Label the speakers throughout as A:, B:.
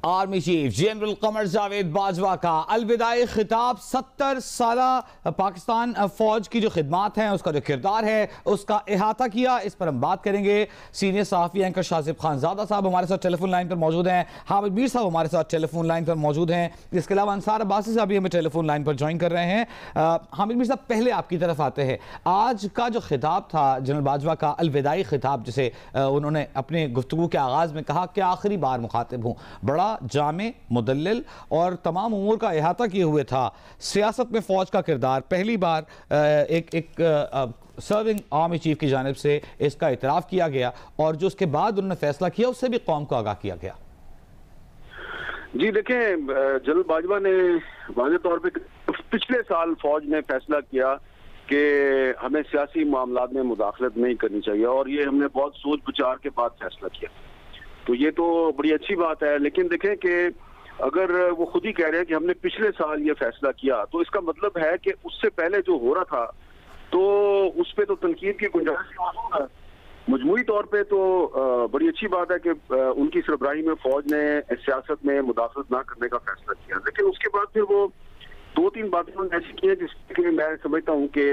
A: Army chief general Qamar Javed Bajwa का अलविदाई खिताब 70 साला पाकिस्तान फौज की जो खिदमात हैं, उसका जो किरदार है, उसका अहाता किया। इस पर हम बात करेंगे। सीनियर सहाफ़ी एंकर शाजिब खानजादा साहब हमारे साथ टेलीफोन लाइन पर मौजूद हैं। हामिद मीर साहब हमारे साथ टेलीफोन लाइन पर मौजूद हैं। इसके अलावा अंसार अब्बासी साहब भी हमें टेलीफोन लाइन पर ज्वाइन कर रहे हैं। हामिद मीर साहब, पहले आपकी तरफ आते हैं। आज का जो खिताब था जनरल बाजवा का, अलविदाई खिताब, जिसे उन्होंने अपने गुफ्तगू के आगाज़ में कहा कि आखिरी बार मुखातिब हूँ, बड़ा जामे, मुदल्लिल और तमाम उमूर का अहाता किए हुए था। सियासत में फ़ौज का किरदार पहली बार एक सर्विंग आर्मी चीफ की जानिब से इसका इतराफ़ किया गया और जो उसके बाद उन्होंने फैसला किया उससे भी कौम को आगाह किया गया।
B: जी देखें, जनरल बाजवा ने वाज़ेह तौर पे पिछले साल फौज ने फैसला किया कि हमें सियासी मामलात में मुदाखलत नहीं करनी चाहिए और ये हमने बहुत सोच विचार के बाद फैसला किया। तो ये तो बड़ी अच्छी बात है, लेकिन देखें कि अगर वो खुद ही कह रहे हैं कि हमने पिछले साल ये फैसला किया, तो इसका मतलब है कि उससे पहले जो हो रहा था तो उस पर तो तनकीद की गुंजाइश मौजूद है। मजमूई तौर पे तो बड़ी अच्छी बात है कि उनकी सरबराही में फौज ने सियासत में मुदाखलत ना करने का फैसला किया, लेकिन उसके बाद फिर वो 2-3 बातें उन्होंने ऐसी की हैं जिसके मैं समझता हूँ कि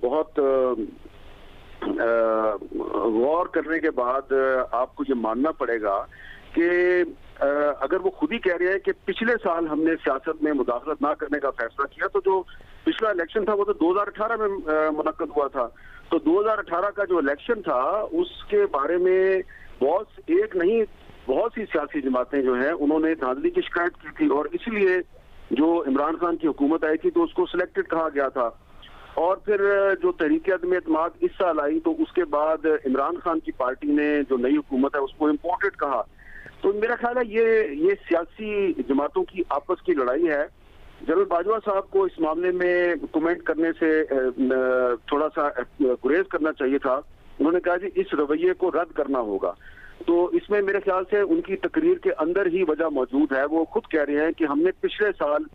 B: बहुत गौर करने के बाद आपको ये मानना पड़ेगा कि अगर वो खुद ही कह रहे हैं कि पिछले साल हमने सियासत में मुदाखलत ना करने का फैसला किया, तो जो पिछला इलेक्शन था वो तो 2018 में मुनक्कद हुआ था। तो 2018 का जो इलेक्शन था उसके बारे में बहुत सी सियासी जमातें जो हैं उन्होंने धांधली की शिकायत की थी और इसलिए जो इमरान खान की हुकूमत आई थी तो उसको सिलेक्टेड कहा गया था। और फिर जो तहरीक अदम एतमाद इस साल आई तो उसके बाद इमरान खान की पार्टी ने जो नई हुकूमत है उसको इम्पोर्टेड कहा। तो मेरा ख्याल है ये सियासी जमातों की आपस की लड़ाई है। जनरल बाजवा साहब को इस मामले में कमेंट करने से थोड़ा सा गुरेज करना चाहिए था। उन्होंने कहा जी इस रवैये को रद्द करना होगा। तो इसमें मेरे ख्याल से उनकी तकरीर के अंदर ही वजह मौजूद है। वो खुद कह रहे हैं कि हमने पिछले साल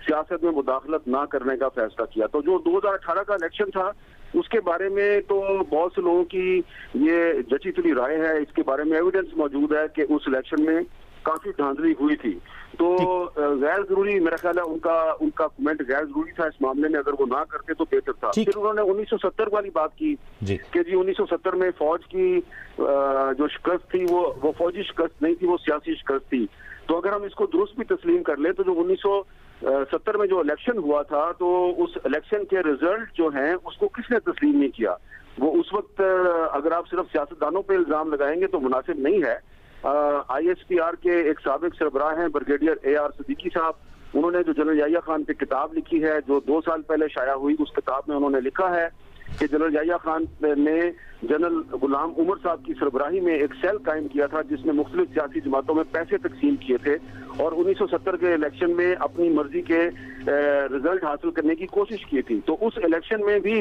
B: सियासत में मुदाखलत ना करने का फैसला किया। तो जो 2018 का इलेक्शन था उसके बारे में तो बहुत से लोगों की ये जची तुली राय है, इसके बारे में एविडेंस मौजूद है कि उस इलेक्शन में काफी धांधली हुई थी। तो गैर जरूरी, मेरा ख्याल है उनका कमेंट गैर जरूरी था इस मामले में। अगर वो ना करते तो बेहतर था। फिर उन्होंने 1970 वाली बात की कि जी 1970 में फौज की जो शिकस्त थी वो फौजी शिकस्त नहीं थी, वो सियासी शिकस्त थी। तो अगर हम इसको दुरुस्त भी तस्लीम कर ले तो जो 1970 में जो इलेक्शन हुआ था तो उस इलेक्शन के रिजल्ट जो हैं उसको किसने तस्लीम नहीं किया। वो उस वक्त अगर आप सिर्फ सियासतदानों पे इल्जाम लगाएंगे तो मुनासिब नहीं है। ISPR के एक साबिक सरबराह हैं ब्रिगेडियर AR सिद्दीकी साहब, उन्होंने जो जनरल याहिया खान पे किताब लिखी है जो 2 साल पहले शाया हुई, उस किताब में उन्होंने लिखा है कि जनरल याहिया खान ने जनरल गुलाम उमर साहब की सरबराही में एक सेल कायम किया था जिसने मुख्तलिफ सियासी जमातों में पैसे तकसीम किए थे और 1970 के इलेक्शन में अपनी मर्जी के रिजल्ट हासिल करने की कोशिश की थी। तो उस इलेक्शन में भी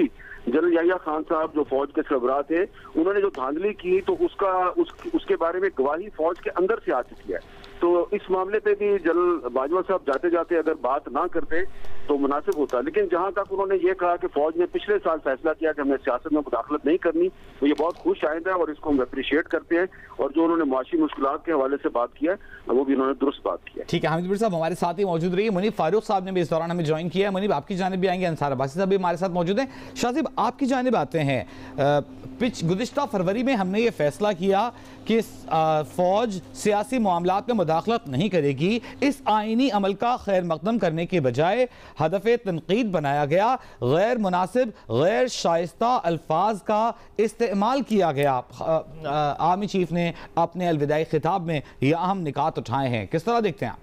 B: जनरल याहिया खान साहब जो फौज के सरबराह थे, उन्होंने जो धांधली की तो उसके बारे में गवाही फौज के अंदर से आ चुकी है। तो इस मामले पे भी जनरल बाजवा साहब जाते जाते अगर बात ना करते तो मुनासिब होता। लेकिन जहां तक उन्होंने ये कहा कि फौज ने पिछले साल फैसला किया कि हमें सियासत में मुदाखलत नहीं करनी, तो ये बहुत खुश आइंदा है और इसको हम अप्रिशिएट करते हैं। और जो उन्होंने मुआशी मुश्किलात के हवाले से बात किया वो भी उन्होंने दुरुस्त बात किया।
A: ठीक है, हामिद मीर साहब हमारे साथ ही मौजूद रही। मुनीब फारूक साहब ने भी इस दौरान हमें ज्वाइन किया है। मुनीब, आपकी जानिब भी आएंगे। अंसार अब्बासी साहब भी हमारे साथ मौजूद हैं। शाजिब, आपकी जानिब आते हैं। गुज़िश्ता फरवरी में हमने ये फैसला किया कि फौज सियासी मामलात में मुदाखलत नहीं करेगी। इस आईनी अमल का खैर मकदम करने के बजाय हदफ तनकीद बनाया गया, गैर मुनासिब, गैर शाइस्ता अल्फाज का इस्तेमाल किया गया। आर्मी चीफ ने अपने अलविदाई खिताब में ये अहम निकात उठाए हैं, किस तरह देखते हैं आप?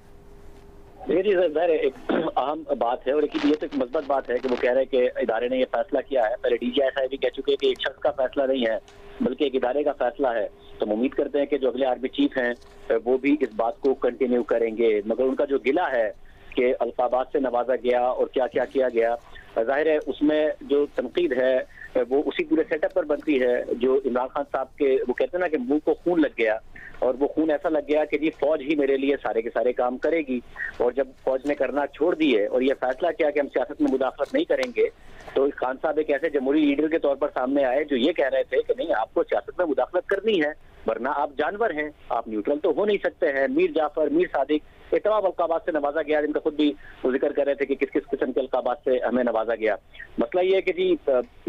C: जी ज़ाहिर एक अहम बात है और लेकिन ये तो एक मस्बत बात है कि वो कह रहे हैं कि इदारे ने ये फैसला किया है। पहले DGI भी कह चुके हैं कि एक शख्स का फैसला नहीं है बल्कि एक इदारे का फैसला है। तो हम उम्मीद करते हैं कि जो अगले आर्मी चीफ हैं वो भी इस बात को कंटिन्यू करेंगे। मगर उनका जो गिला है कि अल्फाबाद से नवाजा गया और क्या क्या किया गया, जाहिर है उसमें जो तनकीद है वो उसी पूरे सेटअप पर बनती है जो इमरान खान साहब के, वो कहते हैं ना कि मुंह को खून लग गया और वो खून ऐसा लग गया कि जी फौज ही मेरे लिए सारे के सारे काम करेगी। और जब फौज ने करना छोड़ दिए और ये फैसला किया कि हम सियासत में मुदाखलत नहीं करेंगे, तो खान साहब एक ऐसे जमहूरी लीडर के तौर पर सामने आए जो ये कह रहे थे कि नहीं आपको सियासत में मुदाखलत करनी है वरना आप जानवर हैं, आप न्यूट्रल तो हो नहीं सकते हैं। मीर जाफर, मीर सादिक, ये तमाम अलकाबात से नवाजा गया, जिनका खुद भी वो जिक्र कर रहे थे कि किस किस किस्म के अलकाबात से हमें नवाजा गया। मसला ये है कि जी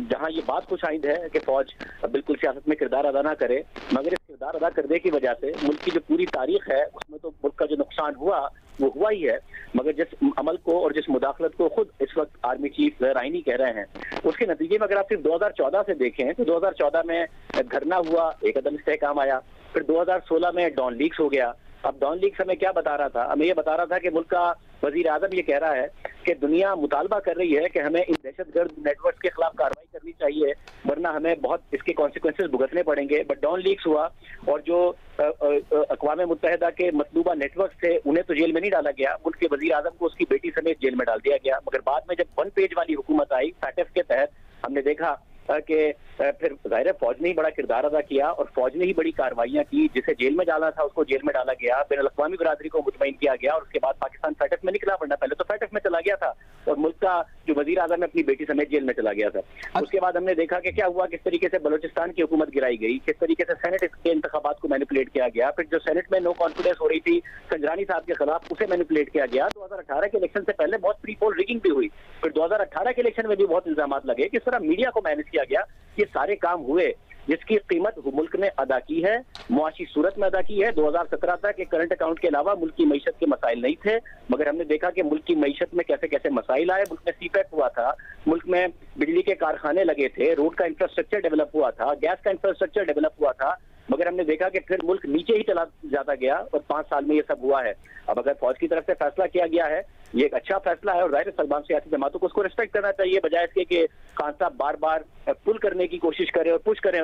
C: जहाँ ये बात खुश आइंद है कि फौज बिल्कुल सियासत में किरदार अदा ना करे, मगर इस किरदार अदा करने की वजह से मुल्क की जो पूरी तारीख है उसमें तो मुल्क का जो नुकसान हुआ वो हुआ ही है, मगर जिस अमल को और जिस मुदाखलत को खुद इस वक्त आर्मी चीफ ज़हराइनी कह रहे हैं, उसके नतीजे में अगर आप सिर्फ 2014 से देखें तो 2014 में धरना हुआ, एक अदम इस्तेहकाम आया, फिर 2016 में डॉन लीक्स हो गया। अब डॉन लीक्स हमें क्या बता रहा था? हमें ये बता रहा था कि मुल्क का वजीर आजम ये कह रहा है कि दुनिया मुतालबा कर रही है कि हमें इन दहशतगर्द नेटवर्क के खिलाफ कार्रवाई करनी चाहिए, वरना हमें बहुत इसके कॉन्सिक्वेंसेस भुगतने पड़ेंगे। बट डॉन लीक्स हुआ और जो अक़वाम मुत्तहिदा के मतलूबा नेटवर्क थे उन्हें तो जेल में नहीं डाला गया, मुल्क के वजीर आजम को उसकी बेटी समेत जेल में डाल दिया गया। मगर बाद में जब 1 पेज वाली हुकूमत आई फैटफ के तहत, हमने देखा कि फिर जाहिर है फौज ने ही बड़ा किरदार अदा किया और फौज ने ही बड़ी कार्रवाइयां की। जिसे जेल में डाला था उसको जेल में डाला गया, बैनुल अक़वामी बिरादरी को मुतमईन किया गया और उसके बाद पाकिस्तान फैटफ में निकला, वरना पहले तो फैटफ में चला गया था और मुल्क का जो वजीर आजम है अपनी बेटी समेत जेल में चला गया था। उसके बाद हमने देखा कि क्या हुआ, किस तरीके से बलोचिस्तान की हुकूमत गिराई गई, किस तरीके से सेनेट के इंतखाबात को मैनिपुलेट किया गया, फिर जो सेनेट में नो कॉन्फिडेंस हो रही थी संजरानी साहब के खिलाफ उसे मैनिपुलेट किया गया। 2018 के इलेक्शन से पहले बहुत प्री पोल रिगिंग भी हुई, फिर 2018 के इलेक्शन में भी बहुत इल्जाम लगे, किस तरह मीडिया को मैनेज किया गया। ये सारे काम हुए जिसकी कीमत मुल्क ने अदा की है, मुआशी सूरत में अदा की है। 2017 तक एक करंट अकाउंट के अलावा मुल्क की मईशत के मसाइल नहीं थे, मगर हमने देखा कि मुल्क की मईशत में कैसे कैसे मसाइल आए। मुल्क में सीपैट हुआ था, मुल्क में बिजली के कारखाने लगे थे, रोड का इंफ्रास्ट्रक्चर डेवलप हुआ था, गैस का इंफ्रास्ट्रक्चर डेवलप हुआ था, मगर हमने देखा कि फिर मुल्क नीचे ही चला जाता गया और 5 साल में ये सब हुआ है। अब अगर फौज की तरफ से फैसला किया गया है, ये एक अच्छा फैसला है और जाहिर तमाम सियासी जमातों को उसको रिस्पेक्ट करना चाहिए, बजाय इसके कि खान साहब बार बार पुल करने की कोशिश करें और पुश करें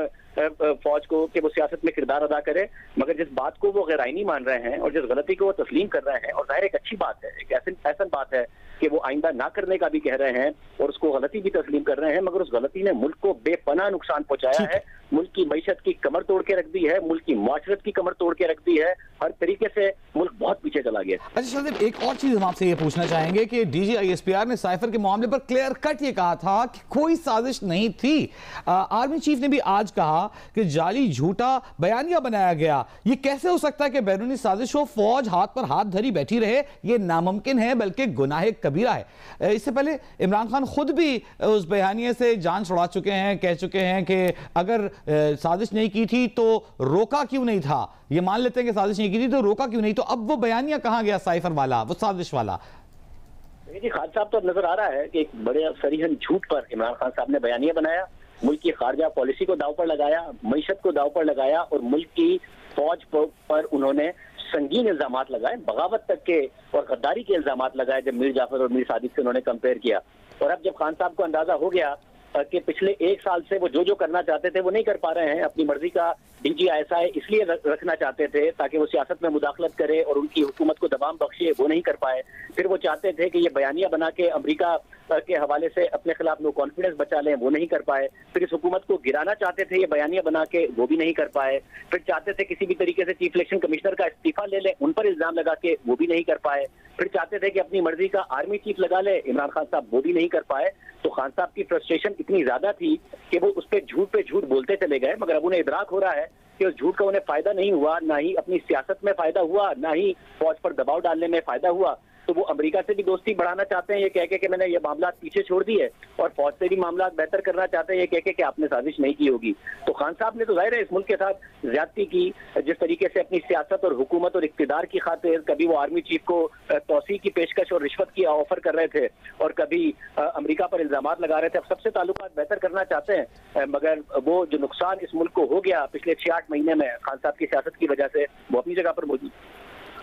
C: फौज को कि वो सियासत में किरदार अदा करे। मगर जिस बात को वो गैराइनी मान रहे हैं और जिस गलती को वो तस्लीम कर रहे हैं, और जाहिर एक अच्छी बात है, एक ऐसा बात है कि वो आइंदा ना करने का भी कह रहे हैं और उसको गलती भी तस्लीम कर रहे हैं, मगर उस गलती ने मुल्क को बेपनाह नुकसान पहुंचाया है, मुल्क की मईशत की कमर तोड़ के रख दी है, मुल्क की माशरत की कमर तोड़ के रख दी है, हर तरीके से मुल्क बहुत पीछे चला गया।
A: अच्छा शाहजेब, एक और चीज हम आपसे ये पूछना चाहेंगे कि DGISPR ने साइफर के मामले पर क्लियर कट ये कहा था कि कोई साजिश नहीं थी। आर्मी चीफ ने भी आज कहा कि जाली झूठा बयानिया बनाया गया। ये कैसे हो सकता है कि बैरूनी साजिश हो, फौज हाथ पर हाथ धरी बैठी रहे? ये नामुमकिन है, बल्कि गुनाह कबीरा है। इससे पहले इमरान खान खुद भी उस बयानिए से जान छुड़ा चुके हैं, कह चुके हैं कि अगर साजिश नहीं की थी तो रोका क्यों नहीं था। ये मान लेते हैं कि साजिश नहीं की थी तो रोका क्यों नहीं, तो अब वो बयानिया कहां गया साइफर वाला, वो साजिश वाला?
C: जी खान साहब तो नजर आ रहा है कि एक बड़े सरीहन झूठ पर इमरान खान साहब ने बयानिया बनाया, मुल्क की खारजा पॉलिसी को दाव पर लगाया, मईशत को दाव पर लगाया और मुल्क की फौज पर उन्होंने संगीन इल्जामात लगाए, बगावत तक के और गद्दारी के इल्जामात लगाए जब मीर जाफर और मीर सादिक से उन्होंने कंपेयर किया। और अब जब खान साहब को अंदाजा हो गया कि पिछले 1 साल से वो जो करना चाहते थे वो नहीं कर पा रहे हैं, अपनी मर्जी का DGISI इसलिए रखना चाहते थे ताकि वो सियासत में मुदाखलत करे और उनकी हुकूमत को दबाम बख्शे, वो नहीं कर पाए। फिर वो चाहते थे कि ये बयानिया बना के अमेरिका के हवाले से अपने खिलाफ नो कॉन्फिडेंस बचा लें, वो नहीं कर पाए। फिर इस हुकूमत को गिराना चाहते थे ये बयानिया बना के, वो भी नहीं कर पाए। फिर चाहते थे किसी भी तरीके से चीफ इलेक्शन कमिश्नर का इस्तीफा ले लें, उन पर इल्जाम लगा के, वो भी नहीं कर पाए। फिर चाहते थे कि अपनी मर्जी का आर्मी चीफ लगा ले इमरान खान साहब, वो भी नहीं कर पाए। तो खान साहब की फ्रस्ट्रेशन इतनी ज्यादा थी कि वो उस पर झूठ पे झूठ बोलते चले गए, मगर अब उन्हें इदराक हो रहा है कि उस झूठ का उन्हें फायदा नहीं हुआ, ना ही अपनी सियासत में फायदा हुआ, ना ही फौज पर दबाव डालने में फायदा हुआ। तो वो अमेरिका से भी दोस्ती बढ़ाना चाहते हैं ये कह के कि मैंने ये मामला पीछे छोड़ दिए, और फौज से भी मामला बेहतर करना चाहते हैं ये कह के कि आपने साजिश नहीं की होगी। तो खान साहब ने तो जाहिर है इस मुल्क के साथ ज्यादती की, जिस तरीके से अपनी सियासत और हुकूमत और इक्तिदार की खातिर कभी वो आर्मी चीफ को तौसी की पेशकश और रिश्वत की ऑफर कर रहे थे और कभी अमेरिका पर इल्जामात लगा रहे थे। अब सबसे ताल्लुकात बेहतर करना चाहते हैं, मगर वो जो नुकसान इस मुल्क को हो गया पिछले 6-8 महीने में खान साहब की सियासत की वजह से, वो अपनी जगह पर मौजूद।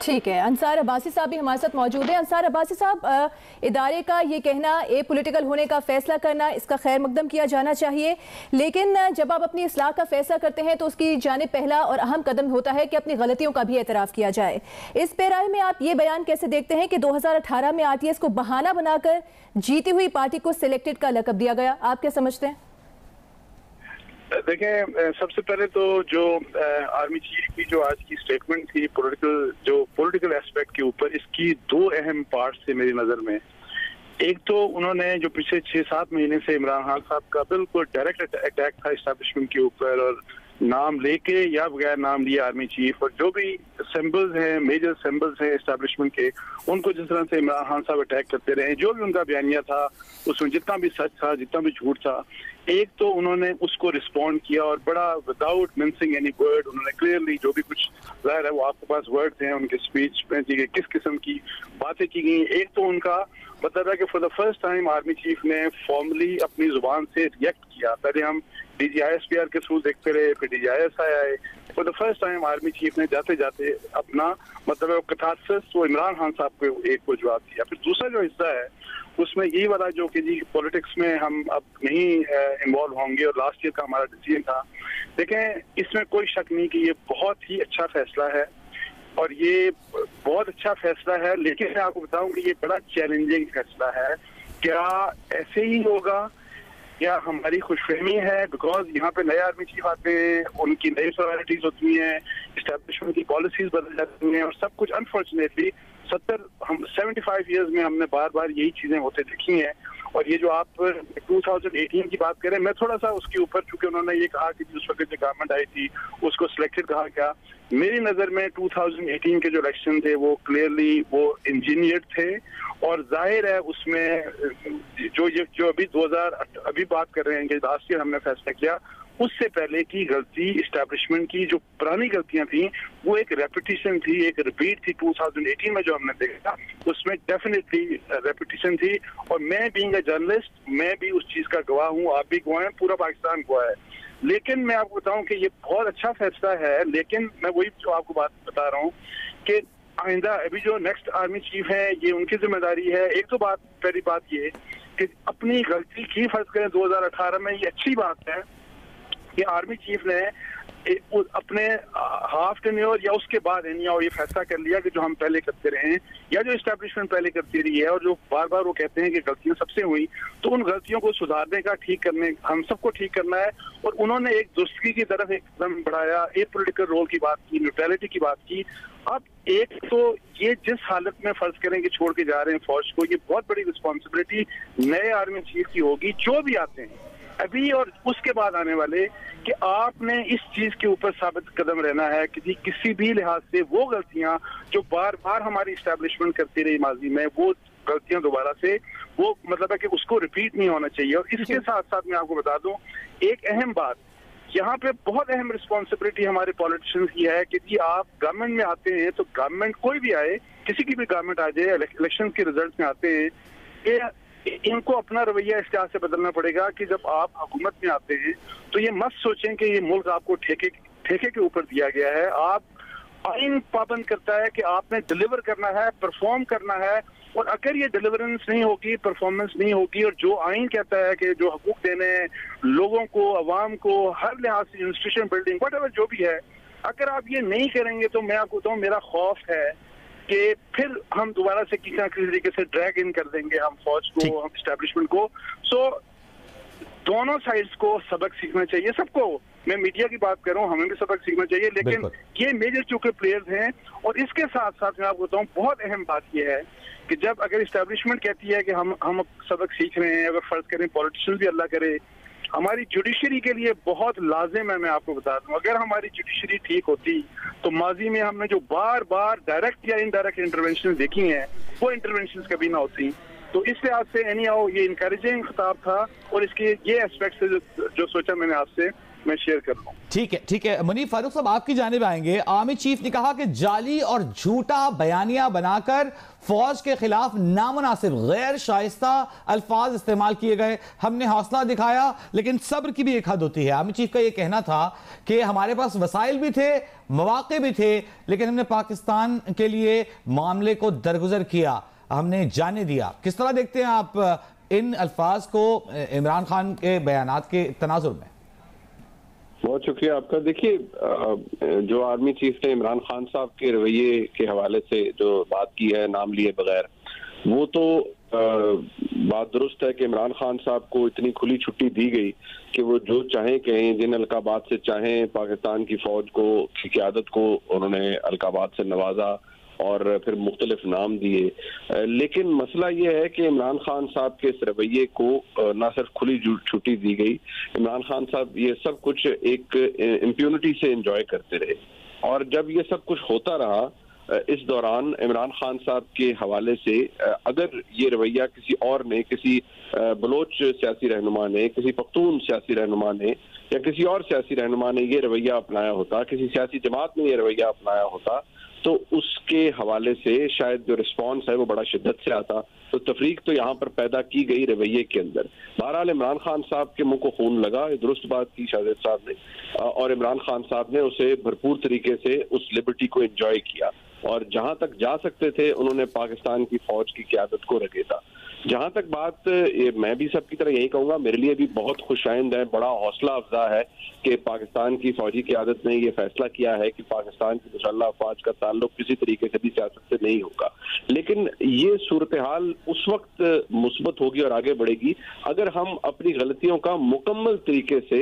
D: ठीक है, अंसार अब्बासी साहब भी हमारे साथ मौजूद हैं। अंसार अब्बासी साहब, इदारे का ये कहना ए पॉलिटिकल होने का फैसला करना, इसका खैर मकदम किया जाना चाहिए, लेकिन जब आप अपनी इस्लाह का फैसला करते हैं तो उसकी जानिब पहला और अहम कदम होता है कि अपनी गलतियों का भी एतराफ़ किया जाए। इस पैराए में आप ये बयान कैसे देखते हैं कि 2018 में RTS को बहाना बनाकर जीती हुई पार्टी को सिलेक्टेड का लक़ब दिया गया, आप क्या समझते हैं?
E: देखें, सबसे पहले तो जो आर्मी चीफ की जो आज की स्टेटमेंट थी पॉलिटिकल एस्पेक्ट के ऊपर, इसकी 2 अहम पार्ट्स थे मेरी नज़र में। एक तो उन्होंने जो पिछले 6-7 महीने से इमरान खान साहब का बिल्कुल डायरेक्ट अटैक था एस्टैब्लिशमेंट के ऊपर और नाम लेके या बगैर नाम लिए आर्मी चीफ और जो भी सिंबल्स हैं, मेजर सिंबल्स हैं एस्टेब्लिशमेंट के, उनको जिस तरह से इमरान खान साहब अटैक करते रहे, जो भी उनका बयानिया था उसमें जितना भी सच था, जितना भी झूठ था, एक तो उन्होंने उसको रिस्पॉन्ड किया और बड़ा विदाउट मिंसिंग एनी वर्ड उन्होंने क्लियरली जो भी कुछ जाहिर है वो आपके पास वर्ड थे उनके स्पीच में किस किस्म की बातें की गई। एक तो उनका मतलब है कि for the first time army chief ने फॉर्मली अपनी जुबान से रिएक्ट किया। पहले हम DGISPR के थ्रू देखते रहे, फिर DGISI आए, for the first time army chief ने जाते जाते अपना मतलब कथारसिस वो इमरान खान साहब को एक को जवाब दिया। फिर दूसरा जो हिस्सा है उसमें यही वाला जो कि जी पॉलिटिक्स में हम अब नहीं इन्वॉल्व होंगे और लास्ट ईयर का हमारा डिसीजन था। देखें, इसमें कोई शक नहीं कि ये बहुत ही अच्छा फैसला है और ये बहुत अच्छा फैसला है, लेकिन मैं आपको बताऊं कि ये बड़ा चैलेंजिंग फैसला है। क्या ऐसे ही होगा या हमारी खुशफहमी है? बिकॉज यहाँ पे नए आर्मी चीफ आते हैं, उनकी नई प्रायोरिटीज होती हैं, एस्टेब्लिशमेंट की पॉलिसीज बदल जाती हैं और सब कुछ अनफॉर्चुनेटली 75 ईयर्स में हमने बार बार यही चीजें होते देखी हैं। और ये जो आप 2018 की बात करें, मैं थोड़ा सा उसके ऊपर, चूंकि उन्होंने ये कहा कि उस वक्त जो गवर्नमेंट आई थी उसको सिलेक्टेड कहा गया, मेरी नजर में 2018 के जो इलेक्शन थे वो क्लियरली वो इंजीनियर्ड थे और जाहिर है उसमें जो अभी 2000 अभी बात कर रहे हैं कि लास्ट ईयर हमने फैसला किया, उससे पहले की गलती इस्टेब्लिशमेंट की जो पुरानी गलतियां थी वो एक रेपिटेशन थी, एक रिपीट थी। 2018 में जो हमने देखा उसमें डेफिनेटली रेपिटेशन थी और मैं बीइंग अ जर्नलिस्ट मैं भी उस चीज का गवाह हूँ, आप भी गवाह हैं, पूरा पाकिस्तान गवाह है। लेकिन मैं आपको बताऊं कि ये बहुत अच्छा फैसला है, लेकिन मैं वही जो आपको बात बता रहा हूँ कि आइंदा अभी जो नेक्स्ट आर्मी चीफ है ये उनकी जिम्मेदारी है। एक तो बात, पहली बात ये कि अपनी गलती की फर्ज करें 2018 में, ये अच्छी बात है कि आर्मी चीफ ने अपने हाफ टेन्योर या उसके बाद ये फैसला कर लिया कि जो हम पहले करते रहे हैं या जो एस्टेब्लिशमेंट पहले करती रही है और जो बार बार वो कहते हैं कि गलतियां सबसे हुई, तो उन गलतियों को सुधारने का, ठीक करने, हम सबको ठीक करना है। और उन्होंने एक दुरुस्ती की तरफ एक कदम बढ़ाया, एक पॉलिटिकल रोल की बात की, न्यूट्रलिटी की बात की। अब एक तो ये जिस हालत में फर्ज करें कि छोड़ के जा रहे हैं फौज को, ये बहुत बड़ी रिस्पॉन्सिबिलिटी नए आर्मी चीफ की होगी जो भी आते हैं अभी और उसके बाद आने वाले, कि आपने इस चीज के ऊपर साबित कदम रहना है कि किसी भी लिहाज से वो गलतियां जो बार बार हमारी इस्टेब्लिशमेंट करती रही माजी में, वो गलतियां दोबारा से वो मतलब है कि उसको रिपीट नहीं होना चाहिए। और इसके साथ साथ मैं आपको बता दूं एक अहम बात, यहाँ पे बहुत अहम रिस्पॉन्सिबिलिटी हमारे पॉलिटिशियंस की है कि जी आप गवर्नमेंट में आते हैं तो गवर्नमेंट कोई भी आए, किसी की भी गवर्नमेंट आ जाए, इलेक्शन के रिजल्ट में आते हैं, इनको अपना रवैया इस लिहाज से बदलना पड़ेगा कि जब आप हुकूमत में आते हैं तो ये मत सोचें कि ये मुल्क आपको ठेके के ऊपर दिया गया है। आप आइन पाबंद करता है कि आपने डिलीवर करना है, परफॉर्म करना है, और अगर ये डिलीवरेंस नहीं होगी, परफॉर्मेंस नहीं होगी, और जो आइन कहता है कि जो हकूक देने हैं लोगों को, अवाम को, हर लिहाज से इंस्टीट्यूशन बिल्डिंग व्हाटएवर जो भी है, अगर आप ये नहीं करेंगे तो मैं आपको बताऊं मेरा खौफ है कि फिर हम दोबारा से किसी न किसी तरीके से ड्रैग इन कर देंगे हम फौज को, हम एस्टेब्लिशमेंट को। सो दोनों साइड्स को सबक सीखना चाहिए, सबको, मैं मीडिया की बात कर रहा हूँ, हमें भी सबक सीखना चाहिए, लेकिन ये मेजर चूंकि प्लेयर्स हैं। और इसके साथ साथ मैं आपको बताऊँ बहुत अहम बात यह है कि जब अगर एस्टेब्लिशमेंट कहती है कि हम सबक सीख रहे हैं, अगर फर्ज करें पॉलिटिशियन भी अल्लाह करे, हमारी जुडिशरी के लिए बहुत लाजिम है, मैं आपको बता दूं, अगर हमारी जुडिशरी ठीक होती तो माजी में हमने जो बार बार डायरेक्ट या इनडायरेक्ट इंटरवेंशन देखी हैं वो इंटरवेंशन कभी ना होती। तो इस लिहाज से ये इनकरेजिंग खिताब था और इसके ये एस्पेक्ट से जो सोचा मैंने आपसे मैं शेयर कर रहा हूं।
A: ठीक है मुनीफ फारूक साहब आपकी जानिब आएंगे। आर्मी चीफ ने कहा कि जाली और झूठा बयानिया बनाकर फौज के खिलाफ नामुनासिब गैर शाइस्ता अल्फाज इस्तेमाल किए गए, हमने हौसला दिखाया लेकिन सब्र की भी एक हद होती है। आर्मी चीफ का यह कहना था कि हमारे पास वसाइल भी थे, मौके भी थे, लेकिन हमने पाकिस्तान के लिए मामले को दरगुजर किया, हमने जाने दिया। किस तरह देखते हैं आप इन अल्फाज को इमरान खान के बयानात के तनाजुर में?
F: बहुत शुक्रिया आपका। देखिए, जो आर्मी चीफ ने इमरान खान साहब के रवैये के हवाले से जो बात की है नाम लिए बगैर, वो तो बात दुरुस्त है कि इमरान खान साहब को इतनी खुली छुट्टी दी गई कि वो जो चाहें कहें, जिन अलकाबात से चाहें पाकिस्तान की फौज को की क़यादत को उन्होंने अलकाबात से नवाजा और फिर मुख्तलिफ नाम दिए। लेकिन मसला ये है कि इमरान खान साहब के इस रवैये को ना सिर्फ खुली छुट्टी दी गई, इमरान खान साहब ये सब कुछ एक इम्प्यूनिटी से एंजॉय करते रहे। और जब ये सब कुछ होता रहा, इस दौरान इमरान खान साहब के हवाले से अगर ये रवैया किसी और ने, किसी बलोच सियासी रहनुमा ने, किसी पख्तून सियासी रहनुमा ने या किसी और सियासी रहनुमा ने ये रवैया अपनाया होता, किसी सियासी जमात ने ये रवैया अपनाया होता, तो उसके हवाले से शायद जो रिस्पॉन्स है वो बड़ा शिद्दत से आता। तो तफरीक तो यहाँ पर पैदा की गई रवैये के अंदर। बहरहाल इमरान खान साहब के मुंह को खून लगा, ये दुरुस्त बात की शाहजेब साहब ने, और इमरान खान साहब ने उसे भरपूर तरीके से उस लिबर्टी को एंजॉय किया और जहां तक जा सकते थे उन्होंने पाकिस्तान की फौज की क़यादत को रखेता। जहां तक बात, मैं भी सबकी तरह यही कहूंगा, मेरे लिए भी बहुत खुशाइंद है, बड़ा हौसला अफजा है कि पाकिस्तान की फौजी क़यादत ने ये फैसला किया है कि पाकिस्तान की मुसल्लह अफवाज का ताल्लुक किसी तरीके से भी सियासत से नहीं होगा। लेकिन ये सूरत हाल उस वक्त मुस्बत होगी और आगे बढ़ेगी अगर हम अपनी गलतियों का मुकम्मल तरीके से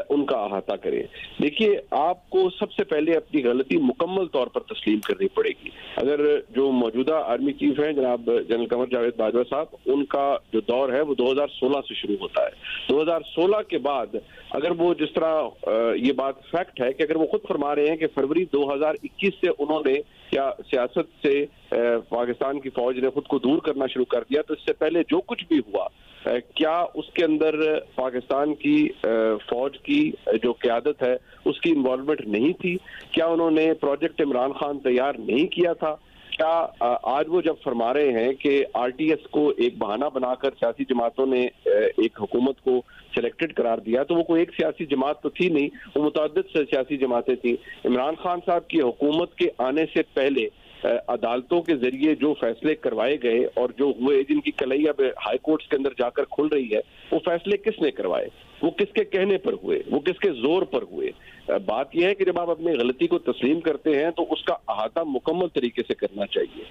F: उनका अहाता करें। देखिए, आपको सबसे पहले अपनी गलती मुकम्मल तौर पर तस्लीम करनी पड़ेगी। अगर जो मौजूदा आर्मी चीफ हैं जनाब जनरल कमर जावेद बाजवा साहब, उनका जो दौर है वो 2016 से शुरू होता है। 2016 के बाद अगर वो, जिस तरह ये बात फैक्ट है कि अगर वो खुद फरमा रहे हैं कि फरवरी 2021 से उन्होंने क्या सियासत से पाकिस्तान की फौज ने खुद को दूर करना शुरू कर दिया, तो इससे पहले जो कुछ भी हुआ क्या उसके अंदर पाकिस्तान की फौज की जो क़यादत है उसकी इन्वॉल्वमेंट नहीं थी? क्या उन्होंने प्रोजेक्ट इमरान खान तैयार नहीं किया था? क्या आज वो जब फरमा रहे हैं कि आरटीएस को एक बहाना बनाकर सियासी जमातों ने एक हुकूमत को सिलेक्टेड करार दिया, तो वो कोई एक सियासी जमात तो थी नहीं, वो मुतअद्दिद सियासी जमातें थी। इमरान खान साहब की हुकूमत के आने से पहले अदालतों के जरिए जो फैसले करवाए गए और जो हुए, जिनकी कलई अब हाई कोर्ट्स के अंदर जाकर खुल रही है, वो फैसले किसने करवाए, वो किसके कहने पर हुए, वो किसके जोर पर हुए? बात यह है कि जब आप अपनी गलती को तस्लीम करते हैं तो उसका अहाता मुकम्मल तरीके से करना चाहिए।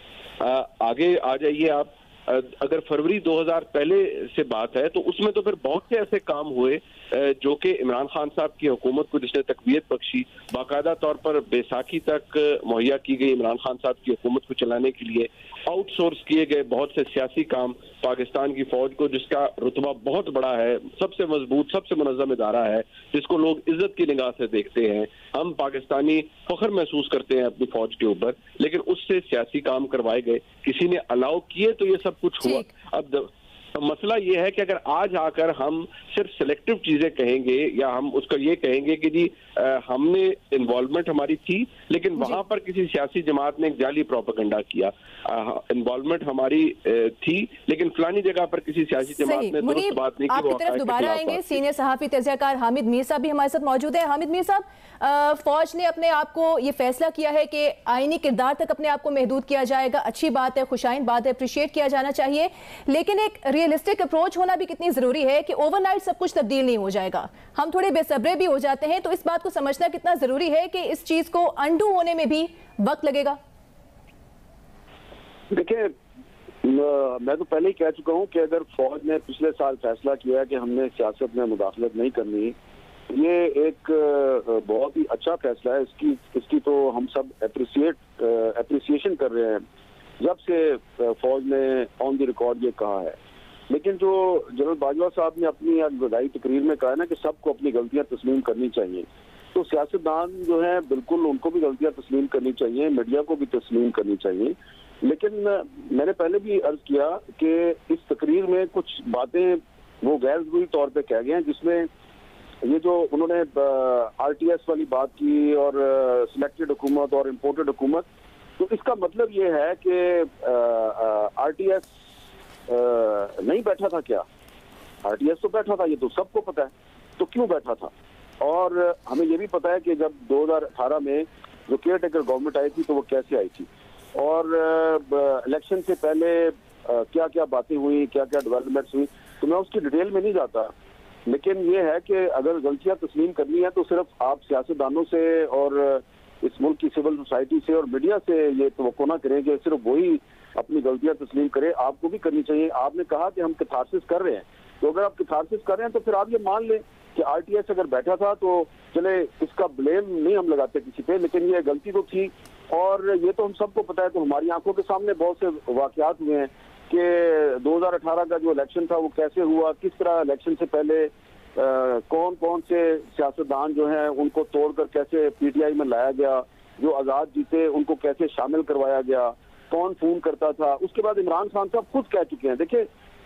F: आगे आ जाइए आप, अगर फरवरी 2000 पहले से बात है तो उसमें तो फिर बहुत से ऐसे काम हुए जो कि इमरान खान साहब की हुकूमत को जिसने तकवीयत बख्शी, बाकायदा तौर पर बैसाखी तक मुहैया की गई इमरान खान साहब की हुकूमत को चलाने के लिए, आउटसोर्स किए गए बहुत से सियासी काम पाकिस्तान की फौज को, जिसका रुतबा बहुत बड़ा है, सबसे मजबूत, सबसे मुनज़्ज़म इदारा है, जिसको लोग इज्जत की निगाह से देखते हैं। हम पाकिस्तानी फख्र महसूस करते हैं अपनी फौज के ऊपर, लेकिन उससे सियासी काम करवाए गए, किसी ने अलाउ किए तो ये सब कुछ हुआ। अब मसला ये है कि अगर आज आकर हम सिर्फ सिलेक्टिव चीजें कहेंगे या हम उसका ये कहेंगे कि जी हमने इन्वॉल्वमेंट हमारी थी, लेकिन वहां पर किसी सियासी जमात ने एक जाली प्रोपेगेंडा किया, इन्वॉल्वमेंट हमारी थी लेकिन फलानी जगह पर किसी सियासी जमात ने दुरुस्त बात नहीं की।
D: आपकी तरफ दोबारा आएंगे, सीनियर सहाफी तज़कियाकार हामिद मीर साहब भी हमारे साथ मौजूद है। हामिद मीर साहब, फौज ने अपने आप को ये फैसला किया है कि आईनी किरदार तक अपने आप को महदूद किया जाएगा, अच्छी बात है, खुशाइन बात है, अप्रिशिएट किया जाना चाहिए, लेकिन एक रियलिस्टिक अप्रोच होना भी कितनी जरूरी है कि ओवरनाइट सब कुछ तब्दील नहीं हो जाएगा। हम थोड़े बेसब्रे भी हो जाते हैं, तो इस बात को समझना कितना जरूरी है कि इस चीज को अंडू होने में भी वक्त लगेगा।
B: देखिए, मैं तो पहले ही कह चुका हूं कि अगर फौज ने पिछले साल फैसला किया है कि हमने सियासत में मुदाखलत नहीं करनी, ये एक बहुत ही अच्छा फैसला है। इसकी तो हम सब एप्रिसिएशन कर रहे हैं जब से फौज ने ऑन द रिकॉर्ड ये कहा है। लेकिन जो जनरल बाजवा साहब ने अपनी विदाई तकरीर में कहा ना कि सबको अपनी गलतियां तस्लीम करनी चाहिए, तो सियासतदान जो है बिल्कुल उनको भी गलतियां तस्लीम करनी चाहिए, मीडिया को भी तस्लीम करनी चाहिए। लेकिन मैंने पहले भी अर्ज किया कि इस तकरीर में कुछ बातें वो गैर जरूरी तौर पे कह गए हैं, जिसमें ये जो उन्होंने आरटीएस वाली बात की और सिलेक्टेड हुकूमत और इम्पोर्टेड हुकूमत, तो इसका मतलब ये है कि आरटीएस नहीं बैठा था क्या? आरटीएस तो बैठा था, ये तो सबको पता है, तो क्यों बैठा था? और हमें ये भी पता है कि जब 2018 में जो केयर टेकर गवर्नमेंट आई थी तो वो कैसे आई थी, और इलेक्शन से पहले क्या क्या बातें हुई, क्या क्या डेवलपमेंट्स हुई, तो मैं उसकी डिटेल में नहीं जाता। लेकिन ये है कि अगर गलतियां तस्लीम करनी है तो सिर्फ आप सियासतदानों से और इस मुल्क की सिविल सोसाइटी से और मीडिया से ये तवक्को ना करें कि सिर्फ वही अपनी गलतियां तस्लीम करे, आपको भी करनी चाहिए। आपने कहा कि हम कैथारसिस कर रहे हैं, तो अगर आप कैथारसिस कर रहे हैं तो फिर आप ये मान लें कि आरटीएस अगर बैठा था तो चले, इसका ब्लेम नहीं हम लगाते किसी पे, लेकिन ये गलती तो थी और ये तो हम सबको पता है, तो हमारी आंखों के सामने बहुत से वाकयात हुए हैं कि 2018 का जो इलेक्शन था वो कैसे हुआ, किस तरह इलेक्शन से पहले कौन कौन से सियासतदान जो हैं उनको तोड़कर कैसे पीटीआई में लाया गया, जो आज़ाद जीते उनको कैसे शामिल करवाया गया, कौन फोन करता था। उसके बाद इमरान खान साहब खुद कह चुके हैं, देखिए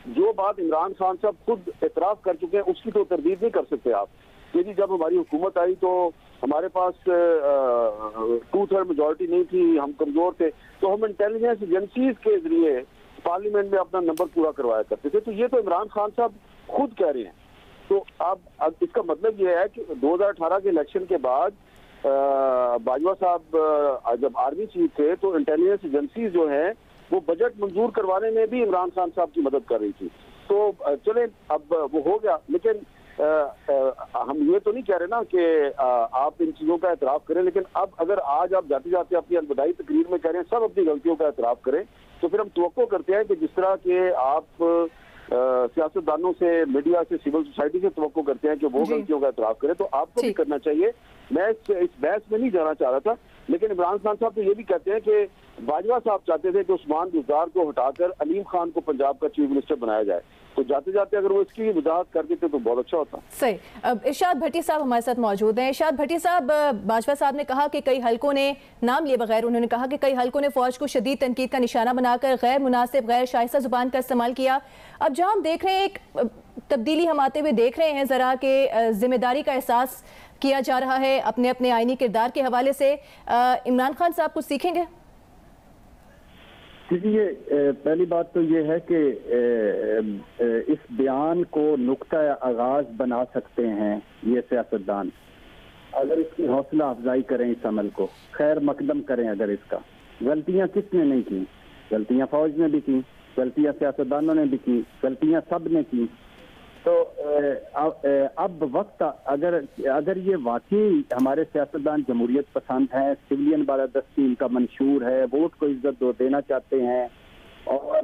B: जो बात इमरान खान साहब खुद एतराफ़ कर चुके हैं उसकी तो तरदीद नहीं कर सकते आप कि जी जब हमारी हुकूमत आई तो हमारे पास 2/3 मेजॉरिटी नहीं थी, हम कमजोर थे, तो हम इंटेलिजेंस एजेंसीज के जरिए पार्लियामेंट में अपना नंबर पूरा करवाया करते थे। तो ये तो इमरान खान साहब खुद कह रहे हैं। तो अब इसका मतलब ये है कि 2018 के इलेक्शन के बाद बाजवा साहब जब आर्मी चीफ थे तो इंटेलिजेंस एजेंसी जो है वो बजट मंजूर करवाने में भी इमरान खान साहब की मदद कर रही थी। तो चले अब वो हो गया, लेकिन हम ये तो नहीं कह रहे ना कि आप इन चीजों का एतराफ करें, लेकिन अब अगर आज आप जाते जाते अपनी अलविदाई तकरीर में कह रहे हैं सब अपनी गलतियों का एतराफ करें, तो फिर हम तवक्को करते हैं कि जिस तरह के आप सियासतदानों से, मीडिया से, सिविल सोसाइटी से तवक्को करते हैं कि वो गलतियों का एतराफ करें, तो आपको भी करना चाहिए। मैं इस बहस में नहीं जाना चाह रहा था, लेकिन इमरान खान साहब तो ये भी कहते हैं कि बाजवा साहब चाहते थे कि उस्मान गुजदार को हटाकर अलीम खान को पंजाब का चीफ मिनिस्टर बनाया जाए, तो जाते जाते अगर वो इसकी वजाहत कर देते तो बहुत अच्छा होता।
D: सही। अब इरशाद भट्टी साहब हमारे साथ मौजूद हैं। इरशाद भट्टी साहब, बाजवा साहब ने कहा कि कई हलकों ने, नाम लिए बगैर उन्होंने कहा कि कई हलकों ने फौज को शदीद तनकीद का निशाना बनाकर गैर मुनासिब, गैर शाइस्ता जुबान का इस्तेमाल किया। अब जहाँ हम देख रहे हैं एक तब्दीली हम आते हुए देख रहे हैं ज़रा कि जिम्मेदारी का एहसास किया जा रहा है अपने अपने आईनी किरदार के हवाले से, इमरान खान साहब कुछ सीखेंगे?
G: देखिए, पहली बात तो ये है कि इस बयान को नुक्ता आगाज बना सकते हैं ये सियासतदान, अगर इसकी हौसला अफजाई करें, इस अमल को खैर मकदम करें। अगर इसका गलतियां किसने नहीं की, गलतियां फौज ने भी की, गलतियां सियासतदानों ने भी की, गलतियां सब ने की। तो अब वक्त, अगर ये वाकई हमारे सियासतदान जमहूरियत पसंद हैं, सिविलियन बालादस्ती इनका मंशूर है, वोट को इज्जत देना चाहते हैं, और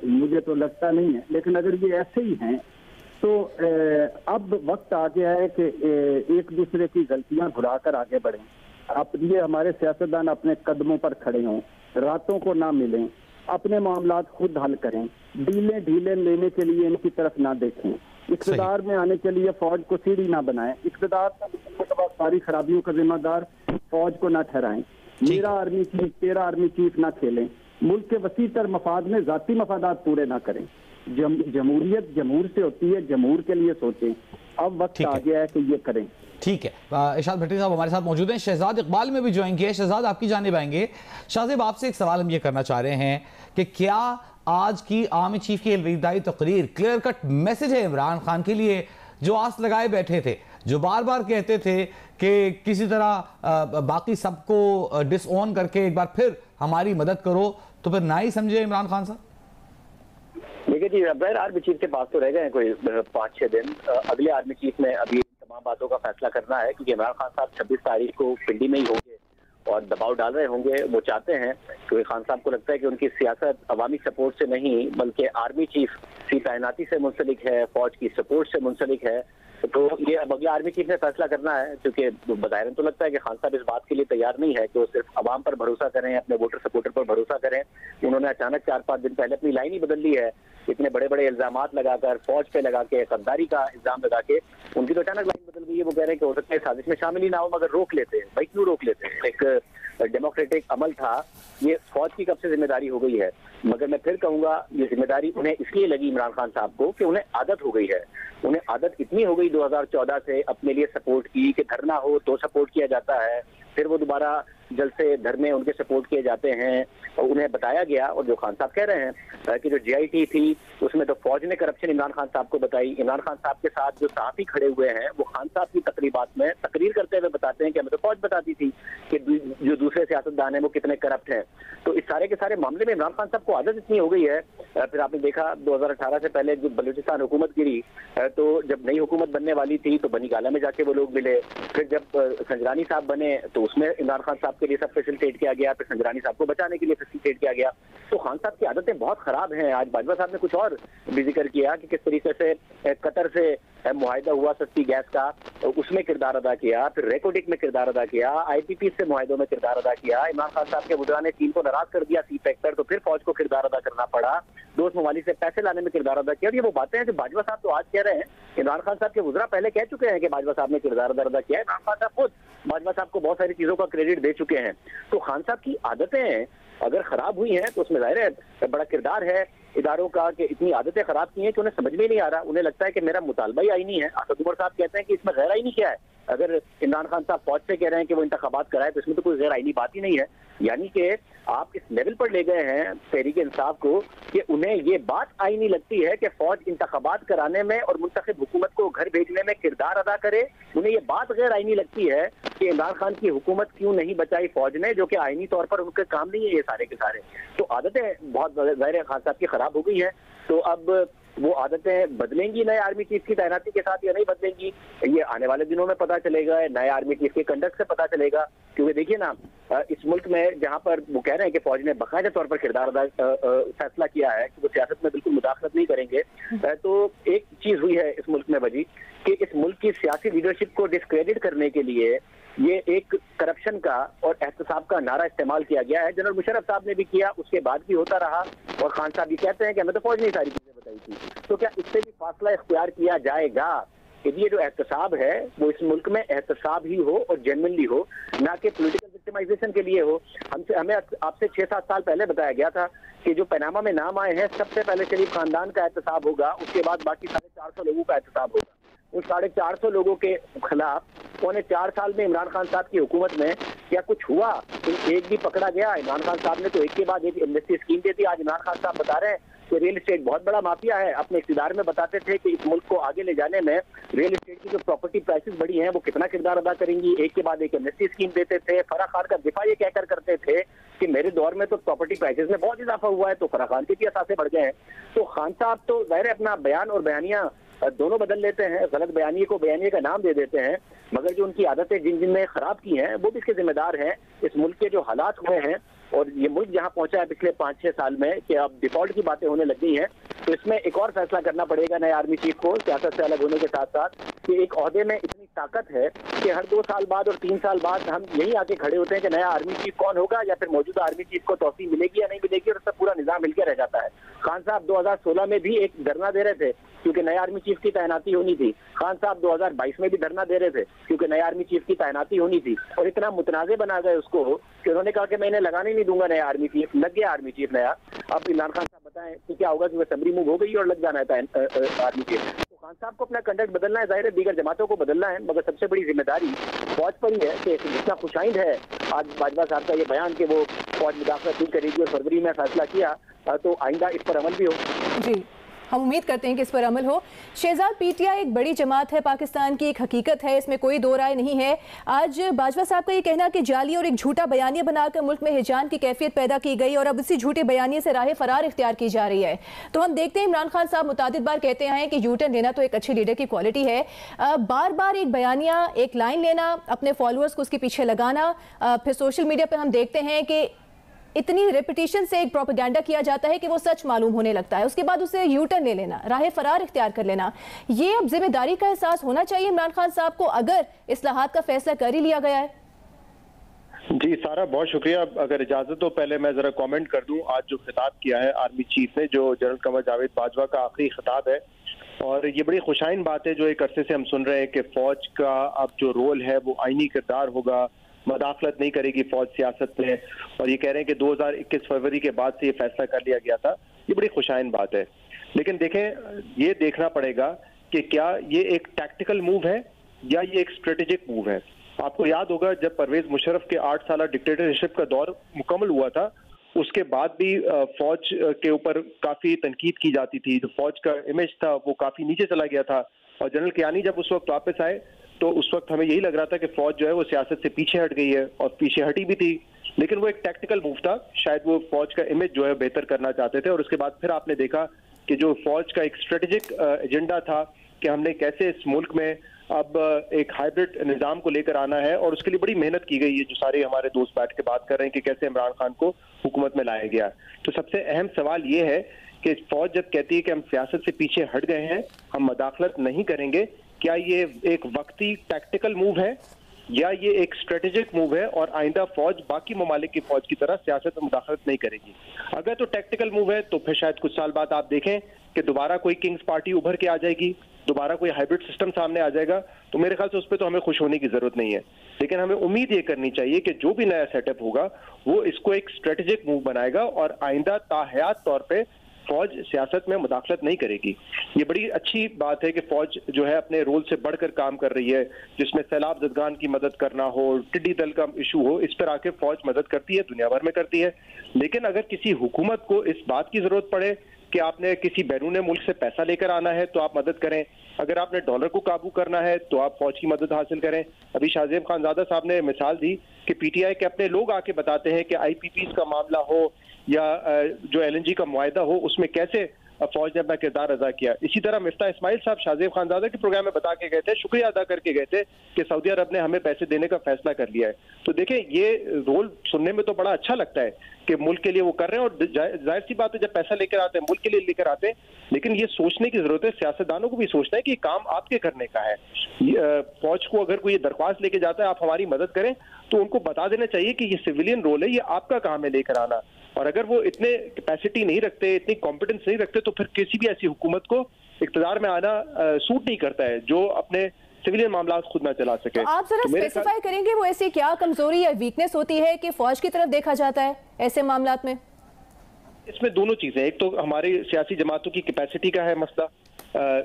G: मुझे तो लगता नहीं है, लेकिन अगर ये ऐसे ही हैं तो अब वक्त आ गया है कि एक दूसरे की गलतियां भुलाकर आगे बढ़ें। अब ये हमारे सियासतदान अपने कदमों पर खड़े हों, रातों को ना मिलें, अपने मामलात खुद हल करें, ढीले लेने के लिए इनकी तरफ ना देखें, इक़्तिदार में आने के लिए फौज को सीढ़ी ना बनाएं, इक़्तिदार के बाद सारी खराबियों का जिम्मेदार फौज को ना ठहराएं, मेरा आर्मी चीफ तेरा आर्मी चीफ ना खेलें, मुल्क के वसीतर मफाद में जाती मफादात पूरे ना करें। जमहूरियत जमहूर से होती है, जमहूर के लिए सोचें। अब वक्त आ गया है कि ये करें।
A: ठीक है, इरशाद भट्टी साहब हमारे साथ मौजूद हैं। शहजाद इकबाल में भी ज्वाइन किए। शहजाद, आपकी जानिब आएंगे। शाहजेब, आपसे एक सवाल हम ये करना चाह रहे हैं कि क्या आज की आर्मी चीफ की अलविदाई तकरीर क्लियर कट मैसेज है इमरान खान के लिए, जो आस लगाए बैठे थे, जो बार बार कहते थे कि किसी तरह बाकी सबको डिसऑन करके एक बार फिर हमारी मदद करो, तो फिर ना ही समझे इमरान खान साहब?
C: देखिए जी, गैर आर्मी चीफ के पास तो रह गए कोई 5-6 दिन। अगले आर्मी चीफ में अभी तमाम बातों का फैसला करना है, क्योंकि इमरान खान साहब 26 तारीख को पिंडी में ही होंगे और दबाव डाल रहे होंगे। वो चाहते हैं, क्योंकि खान साहब को लगता है कि उनकी सियासत अवामी सपोर्ट से नहीं बल्कि आर्मी चीफ की तैनाती से मुंसलिक है, फौज की सपोर्ट से मुंसलिक है। तो ये अब अगले आर्मी चीफ ने फैसला करना है, क्योंकि बाहिर तो लगता है कि खान साहब इस बात के लिए तैयार नहीं है कि वो सिर्फ अवाम पर भरोसा करें, अपने वोटर सपोर्टर पर भरोसा करें। उन्होंने अचानक 4-5 दिन पहले अपनी लाइन ही बदल ली है, इतने बड़े बड़े इल्जामात लगाकर, फौज पे लगा के, गद्दारी का इल्जाम लगा के उनकी तो अचानक लाइन बदल गई है। वो कह रहे हैं कि हो सकता है साजिश में शामिल ही ना हो, मगर रोक लेते हैं। भाई क्यों रोक लेते हैं? एक डेमोक्रेटिक अमल था, ये फौज की कब से जिम्मेदारी हो गई है। मगर मैं फिर कहूंगा, ये जिम्मेदारी उन्हें इसलिए लगी इमरान खान साहब को कि उन्हें आदत हो गई है। उन्हें आदत इतनी हो गई 2014 से अपने लिए सपोर्ट की कि धरना हो तो सपोर्ट किया जाता है, फिर वो दोबारा जलसे धरने उनके सपोर्ट किए जाते हैं। और उन्हें बताया गया, और जो खान साहब कह रहे हैं कि जो GIT थी उसमें तो फौज ने करप्शन इमरान खान साहब को बताई। इमरान खान साहब के साथ जो सहाफी खड़े हुए हैं वो खान साहब की तकरीबात में तकरीर करते हुए बताते हैं कि हमें तो फौज बताती थी कि जो दूसरे सियासतदान हैं वो कितने करप्ट हैं। तो इस सारे के सारे मामले में इमरान खान साहब को आदत इतनी हो गई है। फिर आपने देखा 2018 से पहले जब बलूचिस्तान हुकूमत गिरी, तो जब नई हुकूमत बनने वाली थी तो बनी गाला में जाके वो लोग मिले। फिर जब संजरानी साहब बने तो उसमें इमरान खान साहब साहब के लिए सब फैसिलिटेट किया गया, फिर संजरानी साहब को बचाने के लिए फैसिलिटेट किया गया। तो खान साहब की आदतें बहुत खराब हैं। आज बाजवा साहब ने कुछ और भी जिक्र किया कि किस तरीके से कतर से मुआहिदा हुआ सस्ती गैस का, उसमें किरदार अदा किया, फिर रेकोडिक में किरदार अदा किया, IPP से मुआहिदों में किरदार अदा किया। इमरान खान साहब के वुज़रा ने चीन को नाराज कर दिया सीपैक पर, तो फिर फौज को किरदार अदा करना पड़ा, दोस्त ममालिक से पैसे लाने में किरदार अदा किया। और ये वो बातें हैं जो बाजवा साहब तो आज कह रहे हैं, इमरान खान साहब के वुज़रा पहले कह चुके हैं कि बाजवा साहब ने किरदार अदा किया है। इमरान खान साहब खुद बाजवा साहब को बहुत सारी चीजों का क्रेडिट दे चुके हैं। तो खान साहब की आदतें अगर खराब हुई हैं तो उसमें जाहिर है बड़ा किरदार है इदारों का कि इतनी आदतें खराब की हैं कि उन्हें समझ में नहीं आ रहा। उन्हें लगता है कि मेरा मुतालबा ही आईनी है। असद उमर साहब कहते हैं कि इसमें गैर आईनी क्या है। अगर इमरान खान साहब फौज से कह रहे हैं कि वो इंतखाबात कराए तो इसमें तो कोई गैर आईनी बात ही नहीं है। यानी कि आप इस लेवल पर ले गए हैं तहरीक इंसाफ को कि उन्हें ये बात आईनी लगती है कि फौज इंतखाबात कराने में और मुंतखब हुकूमत को घर भेजने में किरदार अदा करे। उन्हें ये बात गैर आईनी लगती है कि इमरान खान की हुकूमत क्यों नहीं बचाई फौज ने, जो कि आईनी तौर पर उनके काम नहीं है ये सारे के सारे। तो आदतें बहुत जाहिर है खान साहब की खराब हो गई हैं। तो अब वो आदतें बदलेंगी नए आर्मी चीफ की तैनाती के साथ या नहीं बदलेंगी, ये आने वाले दिनों में पता चलेगा, नए आर्मी चीफ के कंडक्ट से पता चलेगा। क्योंकि देखिए ना, इस मुल्क में जहां पर वो कह रहे हैं कि फौज ने बाकायदा तौर पर किरदार अदा फैसला किया है कि वो सियासत में बिल्कुल मुदाखलत नहीं करेंगे, तो एक चीज हुई है इस मुल्क में वजी कि इस मुल्क की सियासी लीडरशिप को डिस्क्रेडिट करने के लिए ये एक करप्शन का और एहतसाब का नारा इस्तेमाल किया गया है। जनरल मुशर्रफ साहब ने भी किया, उसके बाद भी होता रहा, और खान साहब भी कहते हैं कि हमें तो फौज ने सारी चीजें बताई थी। तो क्या इससे भी फासला इख्तियार किया जाएगा कि ये जो एहतसाब है वो इस मुल्क में एहतसाब ही हो और जेन्युइनली हो, ना कि पॉलिटिकल विक्टिमाइजेशन के लिए हो। हमें आपसे 6-7 साल पहले बताया गया था कि जो पनामा में नाम आए हैं सबसे पहले शरीफ खानदान का एहतसाब होगा, उसके बाद बाकी 450 लोगों का एहतसाब होगा। उस 450 लोगों के खिलाफ 4 साल में इमरान खान साहब की हुकूमत में क्या कुछ हुआ? एक भी पकड़ा गया? इमरान खान साहब ने तो एक के बाद एक एमनेस्टी स्कीम दी थी। आज इमरान खान साहब बता रहे हैं कि रियल एस्टेट बहुत बड़ा माफिया है। अपने इख्तिदार में बताते थे कि इस मुल्क को आगे ले जाने में रियल एस्टेट की जो प्रॉपर्टी प्राइसेस बढ़ी हैं वो कितना किरदार अदा करेंगी। एक के बाद एक एमनेस्टी स्कीम देते थे। फराह खान का दिफा ये कहकर करते थे कि मेरे दौर में तो प्रॉपर्टी प्राइसेस में बहुत इजाफा हुआ है, तो फराह खान के भी असासे बढ़ गए हैं। तो खान साहब तो जाहिर है अपना बयान और बयानिया दोनों बदल लेते हैं, गलत बयानी को बयानी का नाम दे देते हैं, मगर जो उनकी आदतें जिन जिनने खराब की हैं वो भी इसके जिम्मेदार हैं। इस मुल्क के जो हालात हुए हैं और ये मुल्क जहां पहुंचा है पिछले 5-6 साल में कि अब डिफॉल्ट की बातें होने लग गई हैं, तो इसमें एक और फैसला करना पड़ेगा नए आर्मी चीफ को सियासत से अलग होने के साथ साथ कि एक ओहदे में इतनी ताकत है कि हर 2 साल बाद और 3 साल बाद हम यही आके खड़े होते हैं कि नया आर्मी चीफ कौन होगा, या फिर मौजूदा आर्मी चीफ को तौसीह मिलेगी या नहीं मिलेगी, और उसका पूरा निजाम मिलकर रह जाता है। खान साहब 2016 में भी एक धरना दे रहे थे क्योंकि नए आर्मी चीफ की तैनाती होनी थी। खान साहब 2022 में भी धरना दे रहे थे क्योंकि नए आर्मी चीफ की तैनाती होनी थी, और इतना मुतनाज़े बना गए उसको कि उन्होंने कहा कि मैं इन्हें लगाने नहीं दूंगा नया आर्मी चीफ। लग गया आर्मी चीफ नया। अब इमरान खान साहब बताएं कि क्या होगा कि वह सबरी मूव हो गई और लग जाना है आर्मी चीफ। तो खान साहब को अपना कंडक्ट बदलना है, जाहिर है दीगर जमातों को बदलना है, मगर सबसे बड़ी जिम्मेदारी फौज पर ही है कि जितना खुशाइंद है आज बाजवा साहब का ये बयान कि वो फौज मुदाखलत नहीं करेगी और फरवरी में फैसला किया, तो आइंदा इस पर अमल भी हो।
D: जी, हम उम्मीद करते हैं कि इस पर अमल हो। शहजाद, पीटीआई एक बड़ी जमात है पाकिस्तान की, एक हकीकत है, इसमें कोई दो राय नहीं है। आज बाजवा साहब का ये कहना कि जाली और एक झूठा बयानिया बनाकर मुल्क में हिजान की कैफियत पैदा की गई और अब इसी झूठे बयानिए से राह फरार इख्तियार की जा रही है। तो हम देखते हैं इमरान खान साहब मुतादिद बार कहते हैं कि यूटर्न लेना तो एक अच्छे लीडर की क्वालिटी है। बार बार एक बयानिया, एक लाइन लेना, अपने फॉलोअर्स को उसके पीछे लगाना, फिर सोशल मीडिया पर हम देखते हैं कि इतनी रेपिटेशन से एक प्रोपेगेंडा किया जाता है कि वो सच मालूम होने लगता है, उसके बाद उसे यूटर्न ले लेना, राह फरार इख्तियार कर लेना। ये अब जिम्मेदारी का एहसास होना चाहिए इमरान खान साहब को अगर इस्लाहात का फैसला कर ही लिया गया है।
H: जी सारा, बहुत शुक्रिया। अगर इजाजत हो पहले मैं जरा कमेंट कर दूं। आज जो खिताब किया है आर्मी चीफ ने, जो जनरल कमर जावेद बाजवा का आखिरी खिताब है, और ये बड़ी खुशाइन बात है जो एक अरसे से हम सुन रहे हैं कि फौज का अब जो रोल है वो आईनी किरदार होगा, मदाखलत नहीं करेगी फौज सियासत में, और ये कह रहे हैं कि 2021 फरवरी के बाद से ये फैसला कर लिया गया था। ये बड़ी खुशाइन बात है, लेकिन देखें ये देखना पड़ेगा कि क्या ये एक टैक्टिकल मूव है या ये एक स्ट्रेटेजिक मूव है। आपको याद होगा जब परवेज मुशर्रफ के 8 साल डिक्टेटरशिप का दौर मुकम्मल हुआ था, उसके बाद भी फौज के ऊपर काफी तनकीद की जाती थी, जो फौज का इमेज था वो काफी नीचे चला गया था, और जनरल कियानी जब उस वक्त वापस आए तो उस वक्त हमें यही लग रहा था कि फौज जो है वो सियासत से पीछे हट गई है, और पीछे हटी भी थी, लेकिन वो एक टैक्टिकल मूव था। शायद वो फौज का इमेज जो है बेहतर करना चाहते थे, और उसके बाद फिर आपने देखा कि जो फौज का एक स्ट्रेटेजिक एजेंडा था कि हमने कैसे इस मुल्क में अब एक हाइब्रिड निजाम को लेकर आना है और उसके लिए बड़ी मेहनत की गई है। जो सारे हमारे दोस्त बैठ के बात कर रहे हैं कि कैसे इमरान खान को हुकूमत में लाया गया। तो सबसे अहम सवाल ये है कि फौज जब कहती है कि हम सियासत से पीछे हट गए हैं, हम मदाखलत नहीं करेंगे, क्या ये एक वक्ती टैक्टिकल मूव है या ये एक स्ट्रेटेजिक मूव है और आइंदा फौज बाकी ममालिक की फौज की तरह सियासत में मुदाखलत नहीं करेगी? अगर तो टैक्टिकल मूव है तो फिर शायद कुछ साल बाद आप देखें कि दोबारा कोई किंग्स पार्टी उभर के आ जाएगी, दोबारा कोई हाइब्रिड सिस्टम सामने आ जाएगा। तो मेरे ख्याल से उस पर तो हमें खुश होने की जरूरत नहीं है, लेकिन हमें उम्मीद ये करनी चाहिए कि जो भी नया सेटअप होगा वो इसको एक स्ट्रेटेजिक मूव बनाएगा और आइंदा ताहयात तौर पे फौज सियासत में मुदाखलत नहीं करेगी। ये बड़ी अच्छी बात है कि फौज जो है अपने रोल से बढ़कर काम कर रही है, जिसमें सैलाब ज़दगान की मदद करना हो, टिड्डी दल का इशू हो, इस पर आके फौज मदद करती है, दुनिया भर में करती है। लेकिन अगर किसी हुकूमत को इस बात की जरूरत पड़े कि आपने किसी बैरून मुल्क से पैसा लेकर आना है तो आप मदद करें, अगर आपने डॉलर को काबू करना है तो आप फौज की मदद हासिल करें। अभी शाहजेब खानजादा साहब ने मिसाल दी कि पीटीआई के अपने लोग आके बताते हैं कि आईपीपी का मामला हो या जो एलएनजी का मुआहदा हो, उसमें कैसे फौज ने अपना किरदार अदा किया। इसी तरह मिफ्ता इस्माइल साहब शाहजेब खानजादा के प्रोग्राम में बता के गए थे, शुक्रिया अदा करके गए थे कि सऊदी अरब ने हमें पैसे देने का फैसला कर लिया है। तो देखें, ये रोल सुनने में तो बड़ा अच्छा लगता है कि मुल्क के लिए वो कर रहे हैं और जाहिर सी बात है जब पैसा लेकर आते हैं मुल्क के लिए लेकर आते हैं, लेकिन ये सोचने की जरूरत है, सियासतदानों को भी सोचना है कि काम आपके करने का है। फौज को अगर कोई दरख्वास्त लेके जाता है आप हमारी मदद करें, तो उनको बता देना चाहिए कि ये सिविलियन रोल है, ये आपका काम है लेकर आना। और अगर वो इतने कैपेसिटी नहीं रखते, इतनी कॉम्पिटेंस नहीं रखते, तो फिर किसी भी ऐसी हुकूमत को इक़्तिदार में आना सूट नहीं करता है जो अपने सिविलियन मामला खुद ना चला सके।
D: तो आप जरा स्पेसिफाई करेंगे वो ऐसी क्या कमजोरी या वीकनेस होती है कि फौज की तरफ देखा जाता है ऐसे मामलात में?
H: इसमें दोनों चीजें, एक तो हमारी सियासी जमातों की कैपेसिटी का है मसला,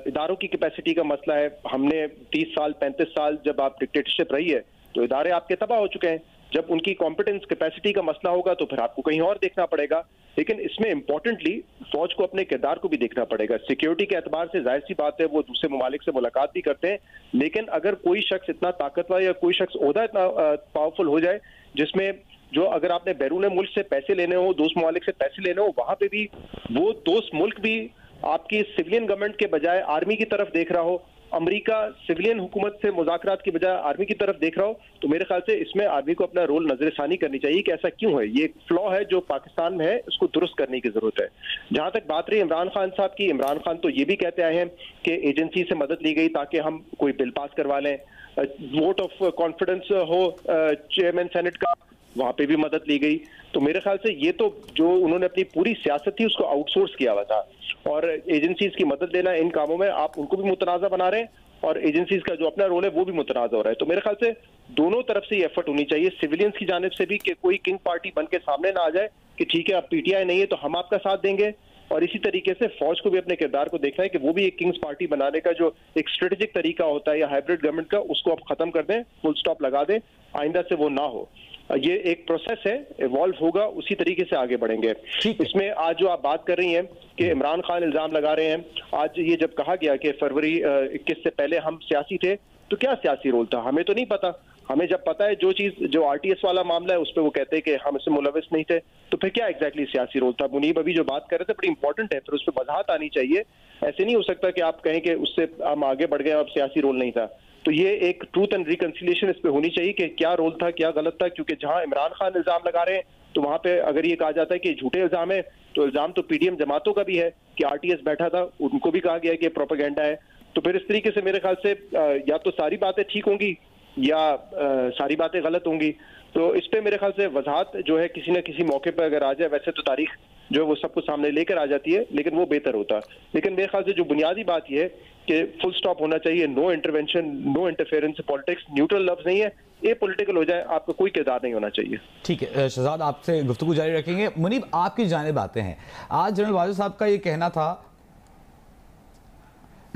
H: इदारों की कैपेसिटी का मसला है। हमने 30 साल 35 साल जब आप डिक्टेटरशिप रही है तो इदारे आपके तबाह हो चुके हैं। जब उनकी कॉम्पिटेंस कैपेसिटी का मसला होगा तो फिर आपको कहीं और देखना पड़ेगा। लेकिन इसमें इंपॉर्टेंटली फौज को अपने किरदार को भी देखना पड़ेगा। सिक्योरिटी के एतबार से जाहिर सी बात है वो दूसरे ममालिक से मुलाकात भी करते हैं, लेकिन अगर कोई शख्स इतना ताकतवर या कोई शख्स ओहदा इतना पावरफुल हो जाए जिसमें जो अगर आपने बैरून मुल्क से पैसे लेने हो, दोस्त ममालिक से पैसे लेने हो, वहां पे भी वो दोस्त मुल्क भी आपकी सिविलियन गवर्नमेंट के बजाय आर्मी की तरफ देख रहा हो, अमेरिका सिविलियन हुकूमत से मुज़ाकरात की बजाय आर्मी की तरफ देख रहा हो, तो मेरे ख्याल से इसमें आर्मी को अपना रोल नजरसानी करनी चाहिए कि ऐसा क्यों है। ये एक फ्लॉ है जो पाकिस्तान में है, इसको दुरुस्त करने की जरूरत है। जहां तक बात रही इमरान खान साहब की, इमरान खान तो ये भी कहते आए हैं कि एजेंसी से मदद ली गई ताकि हम कोई बिल पास करवा लें, वोट ऑफ कॉन्फिडेंस हो चेयरमैन सेनेट का, वहां पे भी मदद ली गई। तो मेरे ख्याल से ये तो जो उन्होंने अपनी पूरी सियासत थी उसको आउटसोर्स किया हुआ था, और एजेंसीज की मदद लेना इन कामों में आप उनको भी मुतनाज़ा बना रहे हैं और एजेंसीज का जो अपना रोल है वो भी मुतनाज़ा हो रहा है। तो मेरे ख्याल से दोनों तरफ से ये एफर्ट होनी चाहिए, सिविलियंस की जानिब से भी कि कोई किंग पार्टी बन के सामने ना आ जाए कि ठीक है अब पीटीआई नहीं है तो हम आपका साथ देंगे, और इसी तरीके से फौज को भी अपने किरदार को देखना है कि वो भी एक किंग्स पार्टी बनाने का जो एक स्ट्रेटेजिक तरीका होता है या हाइब्रिड गवर्नमेंट का, उसको आप खत्म कर दें, फुल स्टॉप लगा दें, आइंदा से वो ना हो। ये एक प्रोसेस है, इवॉल्व होगा, उसी तरीके से आगे बढ़ेंगे। इसमें आज जो आप बात कर रही हैं कि इमरान खान इल्जाम लगा रहे हैं, आज ये जब कहा गया कि फरवरी 21 से पहले हम सियासी थे, तो क्या सियासी रोल था हमें तो नहीं पता। हमें जब पता है जो चीज जो आरटीएस वाला मामला है उस पर वो कहते हैं कि हम इससे मुलविस नहीं थे, तो फिर क्या एग्जैक्टली सियासी रोल था। मुनीब अभी जो बात कर रहे थे बड़ी इंपॉर्टेंट है, फिर उस पर वजाहत आनी चाहिए। ऐसे नहीं हो सकता कि आप कहें कि उससे हम आगे बढ़ गए, अब सियासी रोल नहीं था। तो ये एक ट्रूथ एंड रिकंसिलिएशन इस पे होनी चाहिए कि क्या रोल था, क्या गलत था, क्योंकि जहां इमरान खान इल्जाम लगा रहे हैं तो वहां पे अगर ये कहा जाता है कि झूठे इल्जाम है, तो इल्जाम तो पीडीएम जमातों का भी है कि आरटीएस बैठा था, उनको भी कहा गया कि प्रोपेगेंडा है। तो फिर इस तरीके से मेरे ख्याल से या तो सारी बातें ठीक होंगी या सारी बातें गलत होंगी। तो इस पे मेरे ख्याल से वजाहत जो है किसी न किसी मौके पर अगर आ जाए, वैसे तो तारीख जो है वो सबको सामने लेकर आ जाती है, लेकिन वो बेहतर होता। लेकिन मेरे ख्याल से जो बुनियादी बात यह है कि फुल स्टॉप होना चाहिए, no intervention, no interference politics, neutral लफ्ज नहीं है, ये पॉलिटिकल हो जाए, आपका कोई किरदार नहीं होना चाहिए।
A: ठीक है शहजाद, आपसे गुफ्तगू जारी रखेंगे। मुनीब, आपकी जानिब आते हैं। आज जनरल वाजिद साहब का ये कहना था,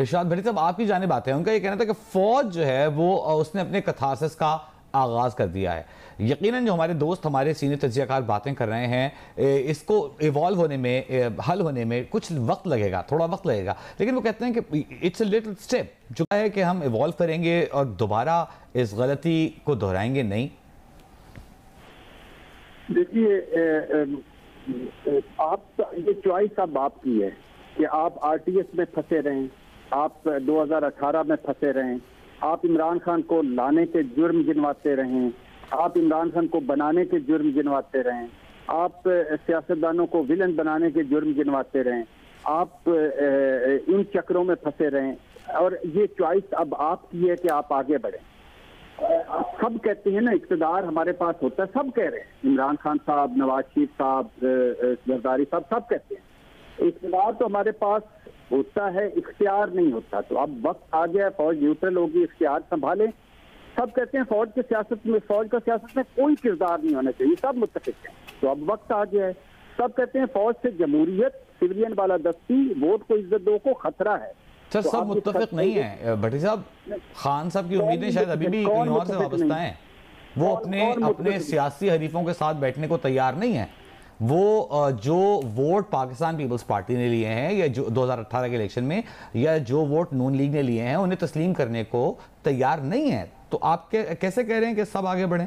A: इरशाद भट्टी साहब आपकी जानिब आते हैं, उनका ये कहना था कि फौज जो है वो उसने अपने कथारसिस का आगाज़ कर दिया है। यकीनन जो हमारे दोस्त, हमारे सीनियर तज्जियाकार बातें कर रहे हैं, इसको इवॉल्व होने में, हल होने में कुछ वक्त लगेगा, थोड़ा वक्त लगेगा, लेकिन वो कहते हैं कि इट्स अ लिटिल स्टेप, जो है कि हम इवॉल्व करेंगे और दोबारा इस गलती को दोहराएंगे नहीं।
G: देखिए, आप ये चॉइस अब आपकी है कि आप आरटीएस में फंसे रहें, आप 2018 में फंसे रहें, आप इमरान खान को लाने के जुर्म गिनवाते रहें, आप इमरान खान को बनाने के जुर्म गिनवाते रहें, आप सियासतदानों को विलन बनाने के जुर्म गिनवाते रहें, आप इन चक्रों में फंसे रहें, और ये चॉइस अब आपकी है कि आप आगे बढ़ें। आप सब कहते हैं ना इक़्तिदार हमारे पास होता है, सब कह रहे हैं, इमरान खान साहब, नवाज शरीफ साहब, जरदारी साहब, सब कहते हैं इक़्तिदार तो हमारे पास होता है, इख्तियार नहीं होता। तो अब वक्त आ गया, फौज न्यूट्रल होगी, इख्तियार संभाले। सब कहते हैं फौज की सियासत में, फौज का सियासत में कोई किरदार नहीं होना चाहिए, सब मुत्तफिक हैं। तो अब वक्त आ गया है। सब कहते हैं फौज से जमहूरियत, सिविलियन वाला दस्ती, वोट को इज्जत दो को खतरा है।
A: सर
G: तो
A: सब मुत्तफिक नहीं है भट्टी साहब। खान साहब की उम्मीदें शायद अभी भी कहीं और से वाबस्ता हैं। वो अपने सियासी हरीफों के साथ बैठने को तैयार नहीं है। वो जो वोट पाकिस्तान पीपल्स पार्टी ने लिए हैं या जो 2018 के इलेक्शन में, या जो वोट नून लीग ने लिए हैं, उन्हें तस्लीम करने को तैयार नहीं है। तो आप कैसे कह रहे हैं कि सब आगे बढ़ें?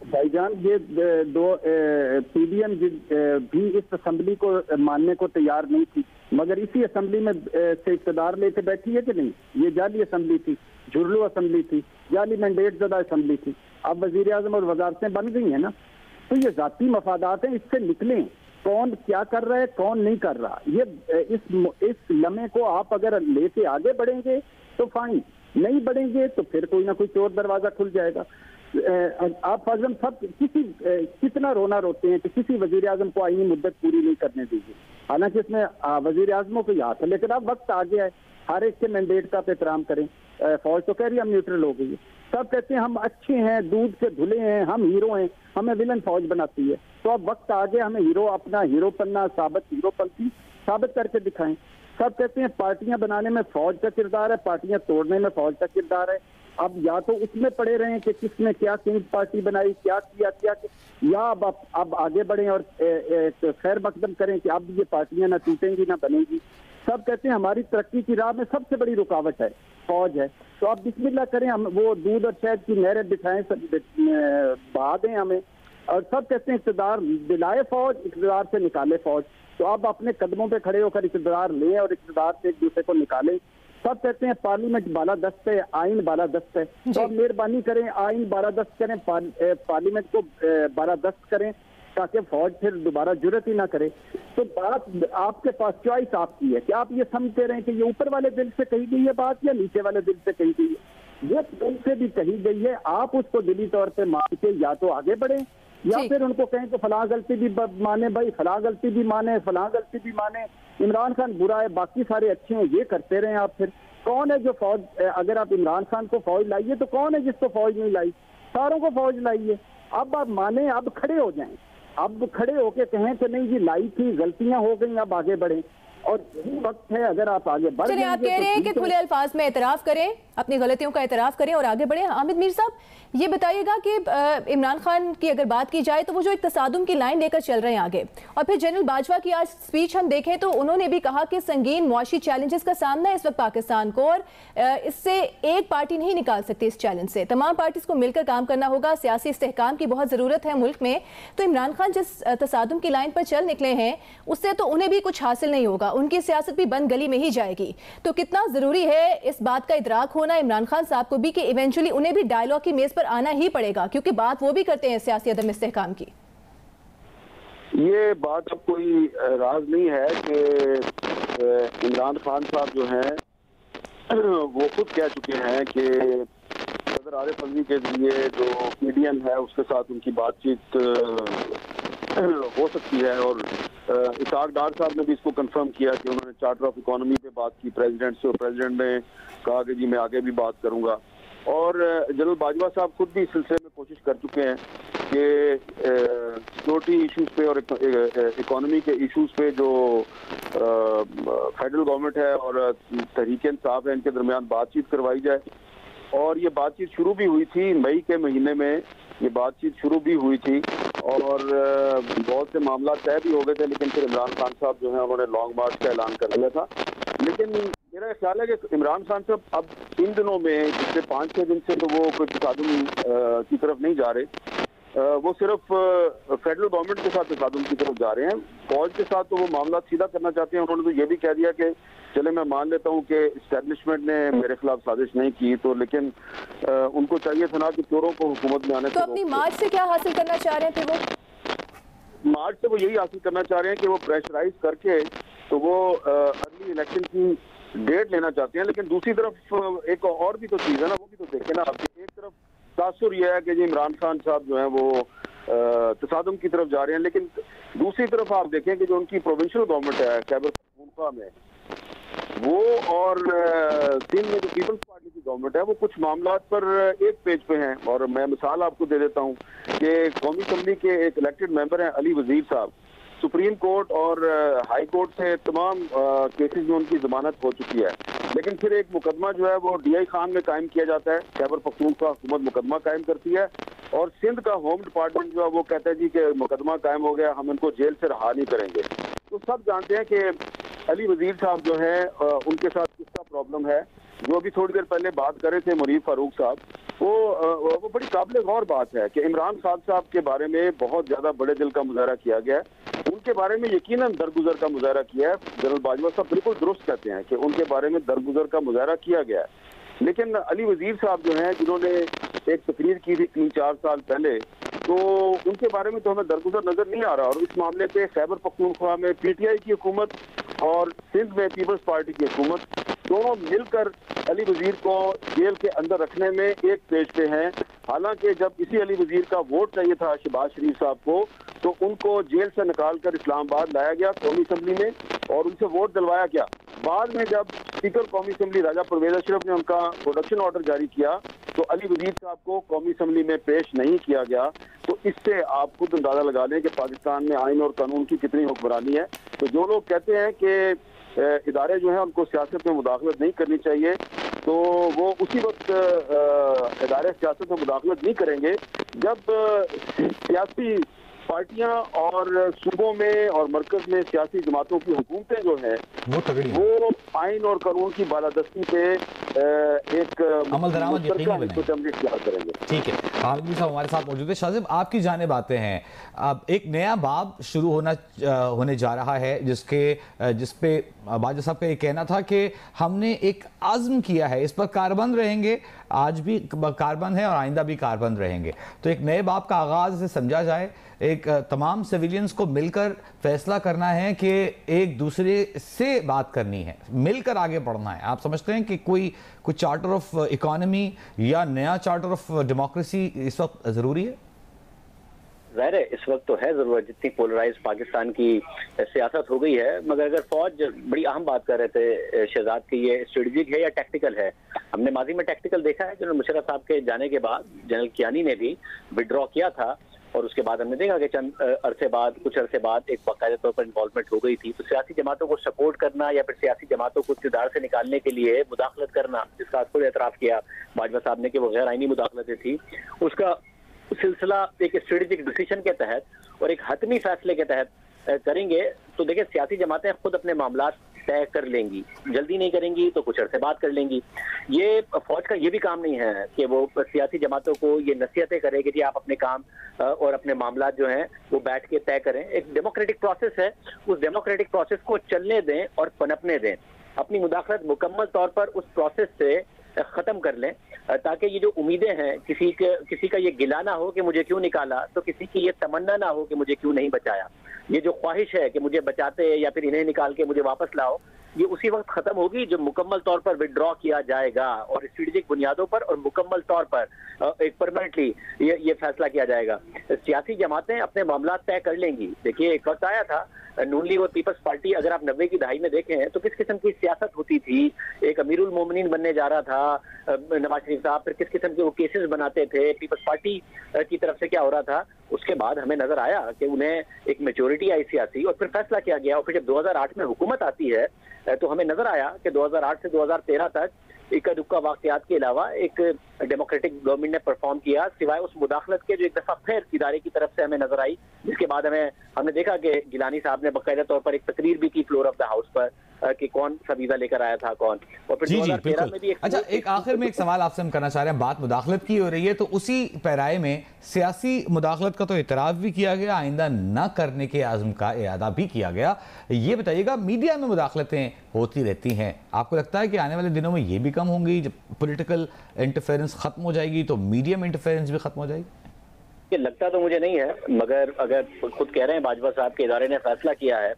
G: भाईजान, ये दो पीडीएम भी इस असेंबली को मानने को तैयार नहीं थी, मगर इसी असेंबली में से इक़्तिदार लेके बैठी है कि नहीं? ये जाली असेंबली थी, झुरलू असेंबली थी, जाली मैंडेट ज़दा असेंबली थी। अब वज़ीर आज़म और वज़ारतें बन गई हैं ना, तो ये ज़ाती मफादात हैं, इससे निकलें। कौन क्या कर रहा है, कौन नहीं कर रहा, ये इस लम्हे को आप अगर लेके आगे बढ़ेंगे तो फाइन, नहीं बढ़ेंगे तो फिर कोई ना कोई चोर दरवाजा खुल जाएगा। आप फजम सब कितना रोना रोते हैं कि किसी वजीर आजम को आईनी मुद्दत पूरी नहीं करने दीजिए, हालांकि इसमें वजीर आजमों को याद है। लेकिन अब वक्त आ गया है, हर एक के मैंडेट का एहतराम करें। फौज तो कह रही है हम न्यूट्रल हो गई है, सब कहते हैं हम अच्छे हैं, दूध से धुले हैं, हम हीरो हैं, हमें विलन फौज बनाती है। तो अब वक्त आ गया, हमें हीरो, अपना हीरो पन्ना हीरोपंथी साबित करके दिखाएं। सब कहते हैं पार्टियां बनाने में फौज का किरदार है, पार्टियां तोड़ने में फौज का किरदार है। अब या तो उसमें पड़े रहें कि किसने क्या किंग पार्टी बनाई, क्या किया, या अब आगे बढ़ें और खैर मकदम करें कि अब ये पार्टियां ना टूटेंगी ना बनेंगी। सब कहते हैं हमारी तरक्की की राह में सबसे बड़ी रुकावट है फौज है। तो अब बिस्मिल्लाह करें, हम वो दूध और शहद की नहरें बिठाएं, बहा दें हमें। और सब कहते हैं इक़्तिदार दिलाए फौज, इक़्तिदार से निकाले फौज। तो अब अपने कदमों पे खड़े होकर इक़्तिदार लें और इक़्तिदार से एक दूसरे को निकालें। सब कहते हैं पार्लियामेंट बालादस्त है, आइन बालादस्त है, तो अब मेहरबानी करें आइन बालादस्त करें, पार्लियामेंट को बालादस्त करें, ताकि फौज फिर दोबारा जुर्रत ही ना करे। तो बात आपके पास, चॉइस आपकी है कि आप ये समझते रहें कि ये ऊपर वाले दिल से कही गई है बात या नीचे वाले दिल से कही गई है। ये दिल से भी कही गई है, आप उसको दिली तौर पे मान के या तो आगे बढ़ें या फिर उनको कहें कि फलां गलती भी माने भाई, फलां गलती भी माने, फलां गलती भी माने। इमरान खान बुरा है, बाकी सारे अच्छे हैं, ये करते रहे आप। फिर कौन है जो फौज, अगर आप इमरान खान को फौज लाइए तो कौन है जिसको फौज नहीं लाई? सारों को फौज लाइए। अब आप माने, अब खड़े हो जाएं, अब खड़े होके कहें कि नहीं जी लाई थी, गलतियां हो गई, अब आगे बढ़ें। और यही वक्त है, अगर आप आगे बढ़
D: चलिए, आप कह रहे हैं कि खुले अल्फाज में एतराफ करें, अपनी गलतियों का एतराफ करें और आगे बढ़ें। हामिद मीर साहब, ये बताइएगा कि इमरान खान की अगर बात की जाए तो वो जो एक तसादुम की लाइन लेकर चल रहे हैं आगे, और फिर जनरल बाजवा की आज स्पीच हम देखें तो उन्होंने भी कहा कि संगीन मुआशी चैलेंजेस का सामना है इस वक्त पाकिस्तान को, और इससे एक पार्टी नहीं निकाल सकती इस चैलेंज से, तमाम पार्टीज को मिलकर काम करना होगा, सियासी इस्तेहकाम की बहुत ज़रूरत है मुल्क में। तो इमरान खान जिस तसादुम की लाइन पर चल निकले हैं उससे तो उन्हें भी कुछ हासिल नहीं होगा, उनकी सियासत भी बंद गली में ही जाएगी। तो कितना ज़रूरी है इस बात का इदराक होना इमरान खान साहब को भी कि इवेंचुअली उन्हें भी डायलॉग की मेज पर आना ही पड़ेगा, क्योंकि बात वो भी करते हैं सियासी अदम इस्तेहकाम की।
B: ये बात अब कोई राज नहीं है कि इमरान खान साहब जो हैं वो खुद कह चुके हैं कि सदर आरिफ अलवी के जरिए जो पीडीएम है उसके साथ उनकी बातचीत हो सकती है। और इसाक डार साहब ने भी इसको कंफर्म किया कि उन्होंने चार्टर ऑफ इकोनॉमी पे बात की प्रेसिडेंट से, और प्रेसिडेंट ने कहा कि जी मैं आगे भी बात करूंगा। और जनरल बाजवा साहब खुद भी इस सिलसिले में कोशिश कर चुके हैं कि सिक्योरिटी इश्यूज पे और इकोनॉमी के इश्यूज पे जो फेडरल गवर्नमेंट है और तहरीक इंसाफ है, इनके दरमियान बातचीत करवाई जाए। और ये बातचीत शुरू भी हुई थी मई के महीने में, ये बातचीत शुरू भी हुई थी और बहुत से मामला तय भी हो गए थे, लेकिन फिर इमरान खान साहब जो है उन्होंने लॉन्ग मार्च का ऐलान कर लिया था। लेकिन मेरा ख्याल है कि इमरान खान साहब अब इन दिनों में पिछले 5-6 दिन से तो वो कोई तसादुम की तरफ नहीं जा रहे, वो सिर्फ फेडरल गवर्नमेंट के साथ तसादुम की तरफ जा रहे हैं। फौज के साथ तो वो मामला सीधा करना चाहते हैं। उन्होंने तो ये भी कह दिया कि चले मैं मान लेता हूँ कि एस्टेब्लिशमेंट ने मेरे खिलाफ साजिश नहीं की, तो लेकिन उनको चाहिए था ना कि चोरों को हुकूमत में आने
D: तो अपनी मार्च से क्या हासिल करना चाह रहे हैं फिर वो?
B: मार्च से वो यही हासिल करना चाह रहे हैं कि वो प्रेशराइज करके तो वो अर्ली इलेक्शन की डेट लेना चाहते हैं। लेकिन दूसरी तरफ एक और भी तो चीज़ है ना, वो भी तो देखें ना आप। एक तरफ तासुर यह है कि जी इमरान खान साहब जो है वो तसादुम की तरफ जा रहे हैं, लेकिन दूसरी तरफ आप देखें कि जो उनकी प्रोविंशियल गवर्नमेंट है खैबर पख्तूनख्वा में, वो और सिंध में जो पीपल्स पार्टी की गवर्नमेंट है, वो कुछ मामला पर एक पेज पे हैं। और मैं मिसाल आपको दे देता हूँ कि कौमी असम्बली के एक इलेक्टेड मेंबर हैं अली वजीर साहब, सुप्रीम कोर्ट और हाई कोर्ट से तमाम केसेस में उनकी जमानत हो चुकी है, लेकिन फिर एक मुकदमा जो है वो DI खान में कायम किया जाता है। खैबर पख्तूनख्वा हुकूमत मुकदमा कायम करती है और सिंध का होम डिपार्टमेंट जो है वो कहता है जी कि मुकदमा कायम हो गया, हम इनको जेल से रहा नहीं करेंगे। तो सब जानते हैं कि अली वजीर साहब जो है उनके साथ किसका प्रॉब्लम है। जो अभी थोड़ी देर पहले बात कर रहे थे मुनीर फारूक साहब, वो बड़ी काबिल गौर बात है कि इमरान खान साहब के बारे में बहुत ज्यादा बड़े दिल का मुजाहरा किया गया है। उनके बारे में यकीनन दरगुजर का मुजाहरा किया है। जनरल बाजवा साहब बिल्कुल दुरुस्त कहते हैं कि उनके बारे में दरगुजर का मुजाहरा किया गया है। लेकिन अली वजीर साहब जो हैं जिन्होंने एक तकरीर की थी 3-4 साल पहले, तो उनके बारे में तो हमें दरगुजर नजर नहीं आ रहा। और इस मामले पे खैबर पख्तूनख्वा में PTI की हुकूमत और सिंध में पीपल्स पार्टी की हुकूमत दोनों मिलकर अली वजीर को जेल के अंदर रखने में एक पेज पे हैं। हालांकि जब इसी अली वजीर का वोट चाहिए था शहबाज शरीफ साहब को, तो उनको जेल से निकाल कर इस्लामाबाद लाया गया कौमी असम्बली में और उनसे वोट दिलवाया गया। बाद में जब स्पीकर कौमी असम्बली राजा परवेज अशरफ ने उनका प्रोडक्शन ऑर्डर जारी किया तो अली वजीर साहब को कौमी असम्बली में पेश नहीं किया गया। तो इससे आप खुद अंदाजा लगा लें कि पाकिस्तान में आइन और कानून की कितनी हुक्मरानी है। तो जो लोग कहते हैं कि इदारे जो हैं उनको सियासत में मुदाखलत नहीं करनी चाहिए, तो वो उसी वक्त इदारे सियासत में मुदाखलत नहीं करेंगे जब सियासी पार्टियां और सूबों में और मरकज में सियासी जमातों की हुकूमतें जो हैं वो आइन और कानून की बालादस्ती पे एक
A: अमल दरामद यकीनी
B: करेंगे।
A: ठीक है, हामिद साहब हमारे साथ मौजूद है। शाहज़ेब, आपकी जानिब आते हैं, अब एक नया बाब शुरू होने जा रहा है जिस पे बाजवा साहब का ये कहना था कि हमने एक आज़म किया है, इस पर कारबंद रहेंगे, आज भी कारबंद है और आइंदा भी कारबंद रहेंगे। तो एक नए बाब का आगाज से समझा जाए, एक तमाम सिविलियंस को मिलकर फैसला करना है कि एक दूसरे से बात करनी है, मिलकर आगे बढ़ना है। आप समझते हैं कि कोई चार्टर ऑफ इकोनॉमी या नया चार्टर ऑफ डेमोक्रेसी इस वक्त ज़रूरी है?
C: ज़ाहिर है इस वक्त तो है ज़रूरत, जितनी पोलराइज पाकिस्तान की सियासत हो गई है। मगर अगर फौज, बड़ी अहम बात कर रहे थे शहजाद की, ये स्ट्रेटेजिक है या टैक्टिकल है? हमने माजी में टैक्टिकल देखा है। जनरल मुशर्रफ साहब के जाने के बाद जनरल कियानी ने भी विड्रॉ किया था और उसके बाद हमने देखा कि कुछ अरसे बाद एक बाकायदा तौर पर इन्वॉल्वमेंट हो गई थी। तो सियासी जमातों को सपोर्ट करना या फिर सियासी जमातों को इक़्तिदार से निकालने के लिए मुदाखलत करना, जिसका खुद एतराफ़ किया बाजवा साहब ने कि वो गैर आइनी मुदाखलतें थी, उसका सिलसिला एक स्ट्रेटेजिक डिसीजन के तहत और एक हतमी फैसले के तहत करेंगे। तो देखिए सियासी जमातें खुद अपने मामला तय कर लेंगी, जल्दी नहीं करेंगी तो कुछ अर्से बाद कर लेंगी। ये फौज का ये भी काम नहीं है कि वो सियासी जमातों को ये नसीहतें करे कि जी आप अपने काम और अपने मामला जो हैं वो बैठ के तय करें। एक डेमोक्रेटिक प्रोसेस है, उस डेमोक्रेटिक प्रोसेस को चलने दें और पनपने दें। अपनी मुदाखलत मुकम्मल तौर पर उस प्रोसेस से खत्म कर लें ताकि ये जो उम्मीदें हैं, किसी का ये गिला ना हो कि मुझे क्यों निकाला, तो किसी की ये तमन्ना ना हो कि मुझे क्यों नहीं बचाया। ये जो ख्वाहिश है कि मुझे बचाते या फिर इन्हें निकाल के मुझे वापस लाओ, ये उसी वक्त खत्म होगी जब मुकम्मल तौर पर विड्रॉ किया जाएगा और स्ट्रेटेजिक बुनियादों पर और मुकम्मल तौर पर एक परमानेंटली ये फैसला किया जाएगा। सियासी जमातें अपने मामला तय कर लेंगी। देखिए एक वक्त आया था नून लीग और पीपल्स पार्टी, अगर आप 90 की दहाई में देखें तो किस किस्म की सियासत होती थी। एक अमीरुल मोमिनीन बनने जा रहा था नवाज शरीफ साहब, फिर किस किस्म के वो केसेस बनाते थे, पीपल्स पार्टी की तरफ से क्या हो रहा था। उसके बाद हमें नजर आया कि उन्हें एक मेजोरिटी आई सियासी और फिर फैसला किया गया। और फिर जब 2008 में हुकूमत आती है तो हमें नजर आया कि 2008 से 2013 तक इक्का दुक्का वाकयात के अलावा एक डेमोक्रेटिक गवर्नमेंट ने परफॉर्म किया, सिवाय उस मुदाखलत के जो एक दफा फिर इदारे की तरफ से हमें नजर आई, जिसके बाद हमने देखा कि गिलानी साहब ने बाकायदा तौर पर एक तकरीर भी की फ्लोर ऑफ द हाउस पर कि कौन सा वीजा लेकर आया था कौन, और फिर 2013 में भी
A: अच्छा, एक आखिर में एक सवाल आपसे हम करना चाह रहे हैं। बात मुदाखलत की हो रही है, तो उसी पैराए में सियासी मुदाखलत का तो इतराफ़ भी किया गया, आइंदा न करने के आज़म का इरादा भी किया गया। ये बताइएगा, मीडिया में मुदाखलतें होती रहती हैं, आपको लगता है कि आने वाले दिनों में ये भी कम होंगी? जब पॉलिटिकल इंटरफेरेंस खत्म हो जाएगी तो मीडिया में इंटरफेरेंस भी खत्म हो जाएगी?
C: ये लगता तो मुझे नहीं है, मगर अगर खुद कह रहे हैं बाजवा साहब के इदारे ने फैसला किया है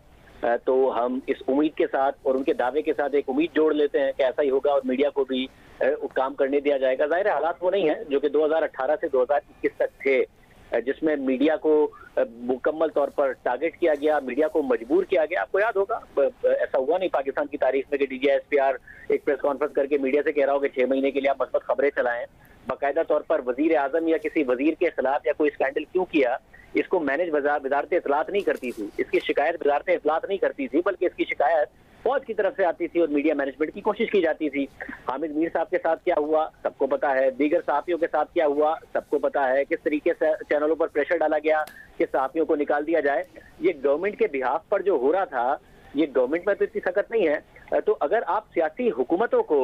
C: तो हम इस उम्मीद के साथ और उनके दावे के साथ एक उम्मीद जोड़ लेते हैं कि ऐसा ही होगा और मीडिया को भी काम करने दिया जाएगा। जाहिर है हालात वो नहीं है जो कि 2018 से 2021 तक थे, जिसमें मीडिया को मुकम्मल तौर पर टारगेट किया गया, मीडिया को मजबूर किया गया। आपको याद होगा ऐसा हुआ नहीं पाकिस्तान की तारीख में कि DGISPR एक प्रेस कॉन्फ्रेंस करके मीडिया से कह रहा हो कि 6 महीने के लिए आप मस्बत खबरें चलाएं। बाकायदा तौर पर वजीर आजम या किसी वजीर के खिलाफ या कोई स्कैंडल क्यों किया, इसको मैनेज वजारत इतलात नहीं करती थी, इसकी शिकायत वजारत इतलात नहीं करती थी, बल्कि इसकी शिकायत फौज की तरफ से आती थी और मीडिया मैनेजमेंट की कोशिश की जाती थी। हामिद मीर साहब के साथ क्या हुआ सबको पता है, दीगर सहाफियों के साथ क्या हुआ सबको पता है, किस तरीके से चैनलों पर प्रेशर डाला गया कि सहाफियों को निकाल दिया जाए। ये गवर्नमेंट के बिहाफ पर जो हो रहा था, ये गवर्नमेंट में तो इतनी सख्त नहीं है। तो अगर आप सियासी हुकूमतों को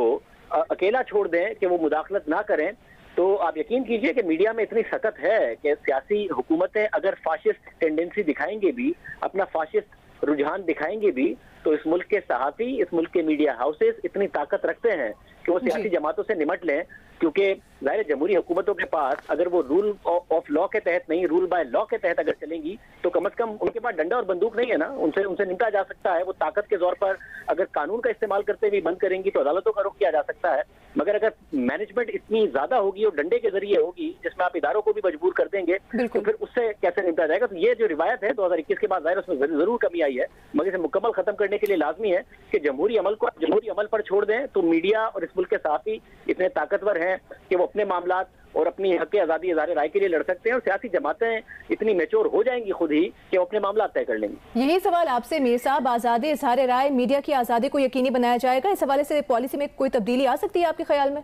C: अकेला छोड़ दें कि वो मुदाखलत ना करें, तो आप यकीन कीजिए कि मीडिया में इतनी सख्त है कि सियासी हुकूमतें अगर फाशिस्ट टेंडेंसी दिखाएंगे भी, अपना फाशिस्ट रुझान दिखाएंगे भी, तो इस मुल्क के सहाफी, इस मुल्क के मीडिया हाउसेस इतनी ताकत रखते हैं कि वो सियासी जमातों से निमट लें। क्योंकि जाहिर जमहूरी हुकूमतों के पास अगर वो रूल ऑफ लॉ के तहत नहीं, रूल बाय लॉ के तहत अगर चलेंगी, तो कम से कम उनके पास डंडा और बंदूक नहीं है ना, उनसे निपटा जा सकता है। वो ताकत के जोर पर अगर कानून का इस्तेमाल करते हुए बंद करेंगी तो अदालतों का रुख किया जा सकता है। मगर अगर मैनेजमेंट इतनी ज्यादा होगी और डंडे के जरिए होगी जिसमें आप इदारों को भी मजबूर कर देंगे, तो फिर उससे कैसे निपटा जाएगा? तो ये जो रिवायत है 2021 के बाद जाहिर उसमें जरूर कमी आई है, मगर इसे मुकम्मल खत्म करने के लिए लाजमी है कि जमहूरी अमल को जमहूरी अमल पर छोड़ दें। तो मीडिया और इस मुल्क के सहाफी इतने ताकतवर हैं कि वो अपने मामलात और अपनी हक आज़ादी इज़हार राय के लिए लड़ सकते हैं, और सियासी जमातें इतनी मैच्योर हो जाएंगी खुद ही कि वो अपने मामला तय कर लेंगी।
D: यही सवाल आपसे मीर साहब, आज़ादी इज़हार राय, मीडिया की आज़ादी को यकीनी बनाया जाएगा, इस हवाले से पॉलिसी में कोई तब्दीली आ सकती है आपके ख्याल में?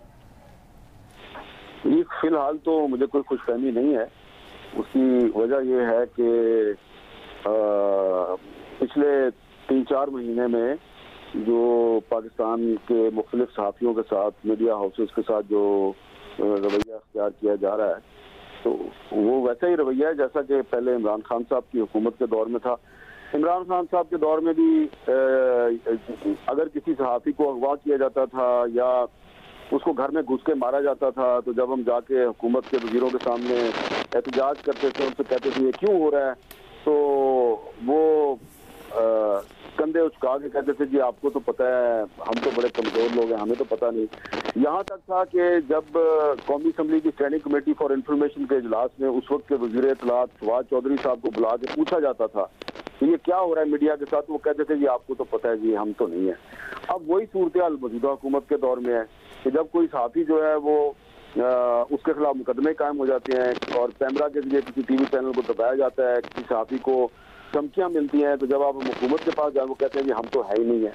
B: फिलहाल तो मुझे कोई खुशफहमी नहीं है। उसकी वजह यह है कि पिछले 3-4 महीने में जो पाकिस्तान के मुख्तलिफ सहाफ़ियों के साथ, मीडिया हाउसेस के साथ जो रवैया अख्तियार किया जा रहा है, तो वो वैसा ही रवैया है जैसा कि पहले इमरान खान साहब की हुकूमत के दौर में था। इमरान खान साहब के दौर में भी अगर किसी सहाफ़ी को अगवा किया जाता था या उसको घर में घुस के मारा जाता था, तो जब हम जाके हुकूमत के वज़ीरों के सामने एहतजाज करते थे, उनसे कहते थे ये क्यों हो रहा है, तो वो कंधे उचका के कहते थे जी आपको तो पता है, हम तो बड़े कमजोर लोग हैं, हमें तो पता नहीं। यहाँ तक था कि जब कौमी असम्बली की स्टैंडिंग कमेटी फॉर इंफॉर्मेशन के इजलास में उस वक्त के वज़ीर इत्तलात फवाद चौधरी साहब को बुला के पूछा जाता था कि ये क्या हो रहा है मीडिया के साथ, वो कहते थे जी आपको तो पता है जी, हम तो नहीं है। अब वही सूरत हाल मौजूदा हुकूमत के दौर में है कि जब कोई सहाफ़ी जो है वो उसके खिलाफ मुकदमे कायम हो जाते हैं और कैमरा के जरिए किसी TV चैनल को दबाया जाता है, किसी सहाफ़ी को धमकियाँ मिलती हैं, तो जब आप हुकूमत के पास जाए वो कहते हैं जी हम तो है ही नहीं है,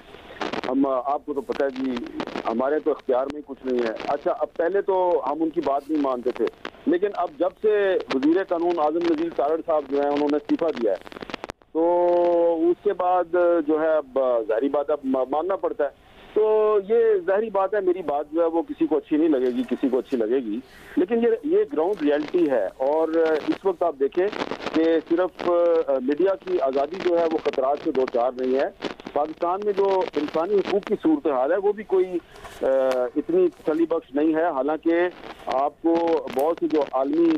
B: हम आपको तो पता है जी, हमारे तो इख्तियार में कुछ नहीं है। अच्छा, अब पहले तो हम उनकी बात नहीं मानते थे, लेकिन अब जब से वज़ीर कानून आज़म नज़ीर तारड़ साहब जो है उन्होंने इस्तीफ़ा दिया है, तो उसके बाद जो है अब ज़ाहिरी बात अब मानना पड़ता है। तो ये ज़ाहिरी बात है, मेरी बात जो है वो किसी को अच्छी नहीं लगेगी, किसी को अच्छी लगेगी, लेकिन ये ग्राउंड रियलिटी है। और इस वक्त आप देखें कि सिर्फ मीडिया की आज़ादी जो है वो खतरात से दो चार नहीं है। पाकिस्तान में जो इंसानी हुकूक की सूरत हाल है वो भी कोई इतनी तसल्ली बख्श नहीं है। हालांकि आपको बहुत सी जो आलमी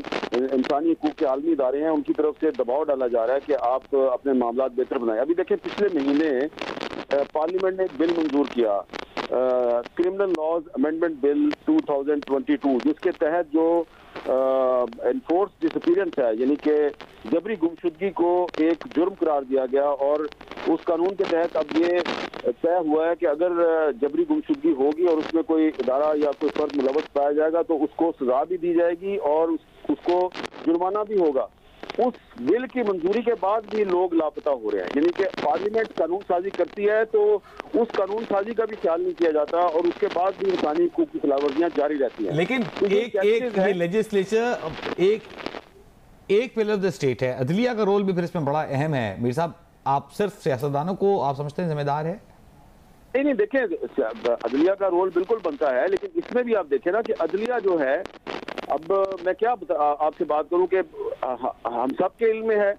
B: इंसानी हुकूक के आलमी इदारे हैं उनकी तरफ से दबाव डाला जा रहा है कि आप अपने मामला बेहतर बनाएं। अभी देखें, पिछले महीने पार्लियामेंट ने एक बिल मंजूर किया, क्रिमिनल लॉज अमेंडमेंट बिल 2022, जिसके तहत जो एनफोर्स डिसअपीयरेंस है, यानी कि जबरी गुमशुदगी को एक जुर्म करार दिया गया, और उस कानून के तहत अब ये तय हुआ है कि अगर जबरी गुमशुदगी होगी और उसमें कोई इदारा या कोई फर्द मुलव्वस पाया जाएगा तो उसको सजा भी दी जाएगी और उसको जुर्माना भी होगा। उस बिल की मंजूरी के बाद भी लोग लापता हो रहे हैं, यानी कि पार्लियामेंट कानून साजी करती है तो उस कानून साजी का भी ख्याल नहीं किया जाता और उसके बाद भी इंसानी हुकूक की खिलाफवर्जियां जारी रहती हैं।
A: लेकिन तो एक लेजिस्लेचर एक पिलर ऑफ द स्टेट है, अदलिया का रोल भी फिर इसमें बड़ा अहम है। मीर साहब, आप सिर्फ सियासतदानों को आप समझते हैं जिम्मेदार है?
B: नहीं देखें, अदलिया का रोल बिल्कुल बनता है, लेकिन इसमें भी आप देखें ना कि अदलिया जो है, अब मैं क्या आपसे बात करूं कि हम सब के इल्म में है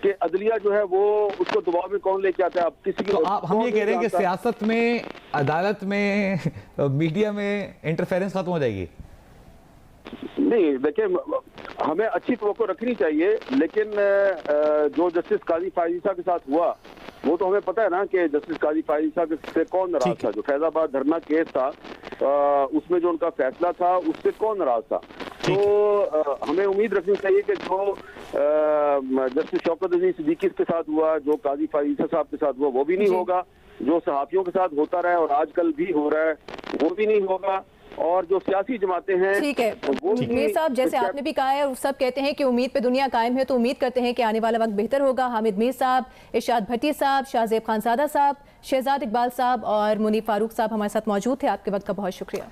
B: कि अदलिया जो है वो उसको दबाव में कौन लेके आता है। अब किसी
A: तो हम ये कह रहे हैं कि सियासत में, अदालत में, मीडिया में इंटरफेरेंस खत्म हो जाएगी।
B: नहीं देखिए, हमें अच्छी तवक्को रखनी चाहिए, लेकिन जो जस्टिस काजी फायद ईसा के साथ हुआ वो तो हमें पता है ना कि जस्टिस काजी फायद ईसा से कौन नाराज था। जो फैजाबाद धरना केस था उसमें जो उनका फैसला था उससे कौन नाराज था। तो हमें उम्मीद रखनी चाहिए कि जो जस्टिस शौकत अजीज सिद्दीकी के साथ हुआ, जो काजी फायद ईसा साहब के साथ हुआ, वो भी नहीं होगा। जो सहाफियों के साथ होता रहा है और आजकल भी हो रहा है वो भी नहीं होगा। और जो सियासी जमातें हैं,
D: ठीक है मीर साहब, जैसे आपने भी कहा है, सब कहते हैं कि उम्मीद पे दुनिया कायम है, तो उम्मीद करते हैं कि आने वाला वक्त बेहतर होगा। हामिद मीर साहब, इरशाद भट्टी साहब, शाहजेब खानजादा साहब, शहजाद इकबाल साहब और मुनीफ फारूक साहब हमारे साथ मौजूद थे। आपके वक्त का बहुत शुक्रिया।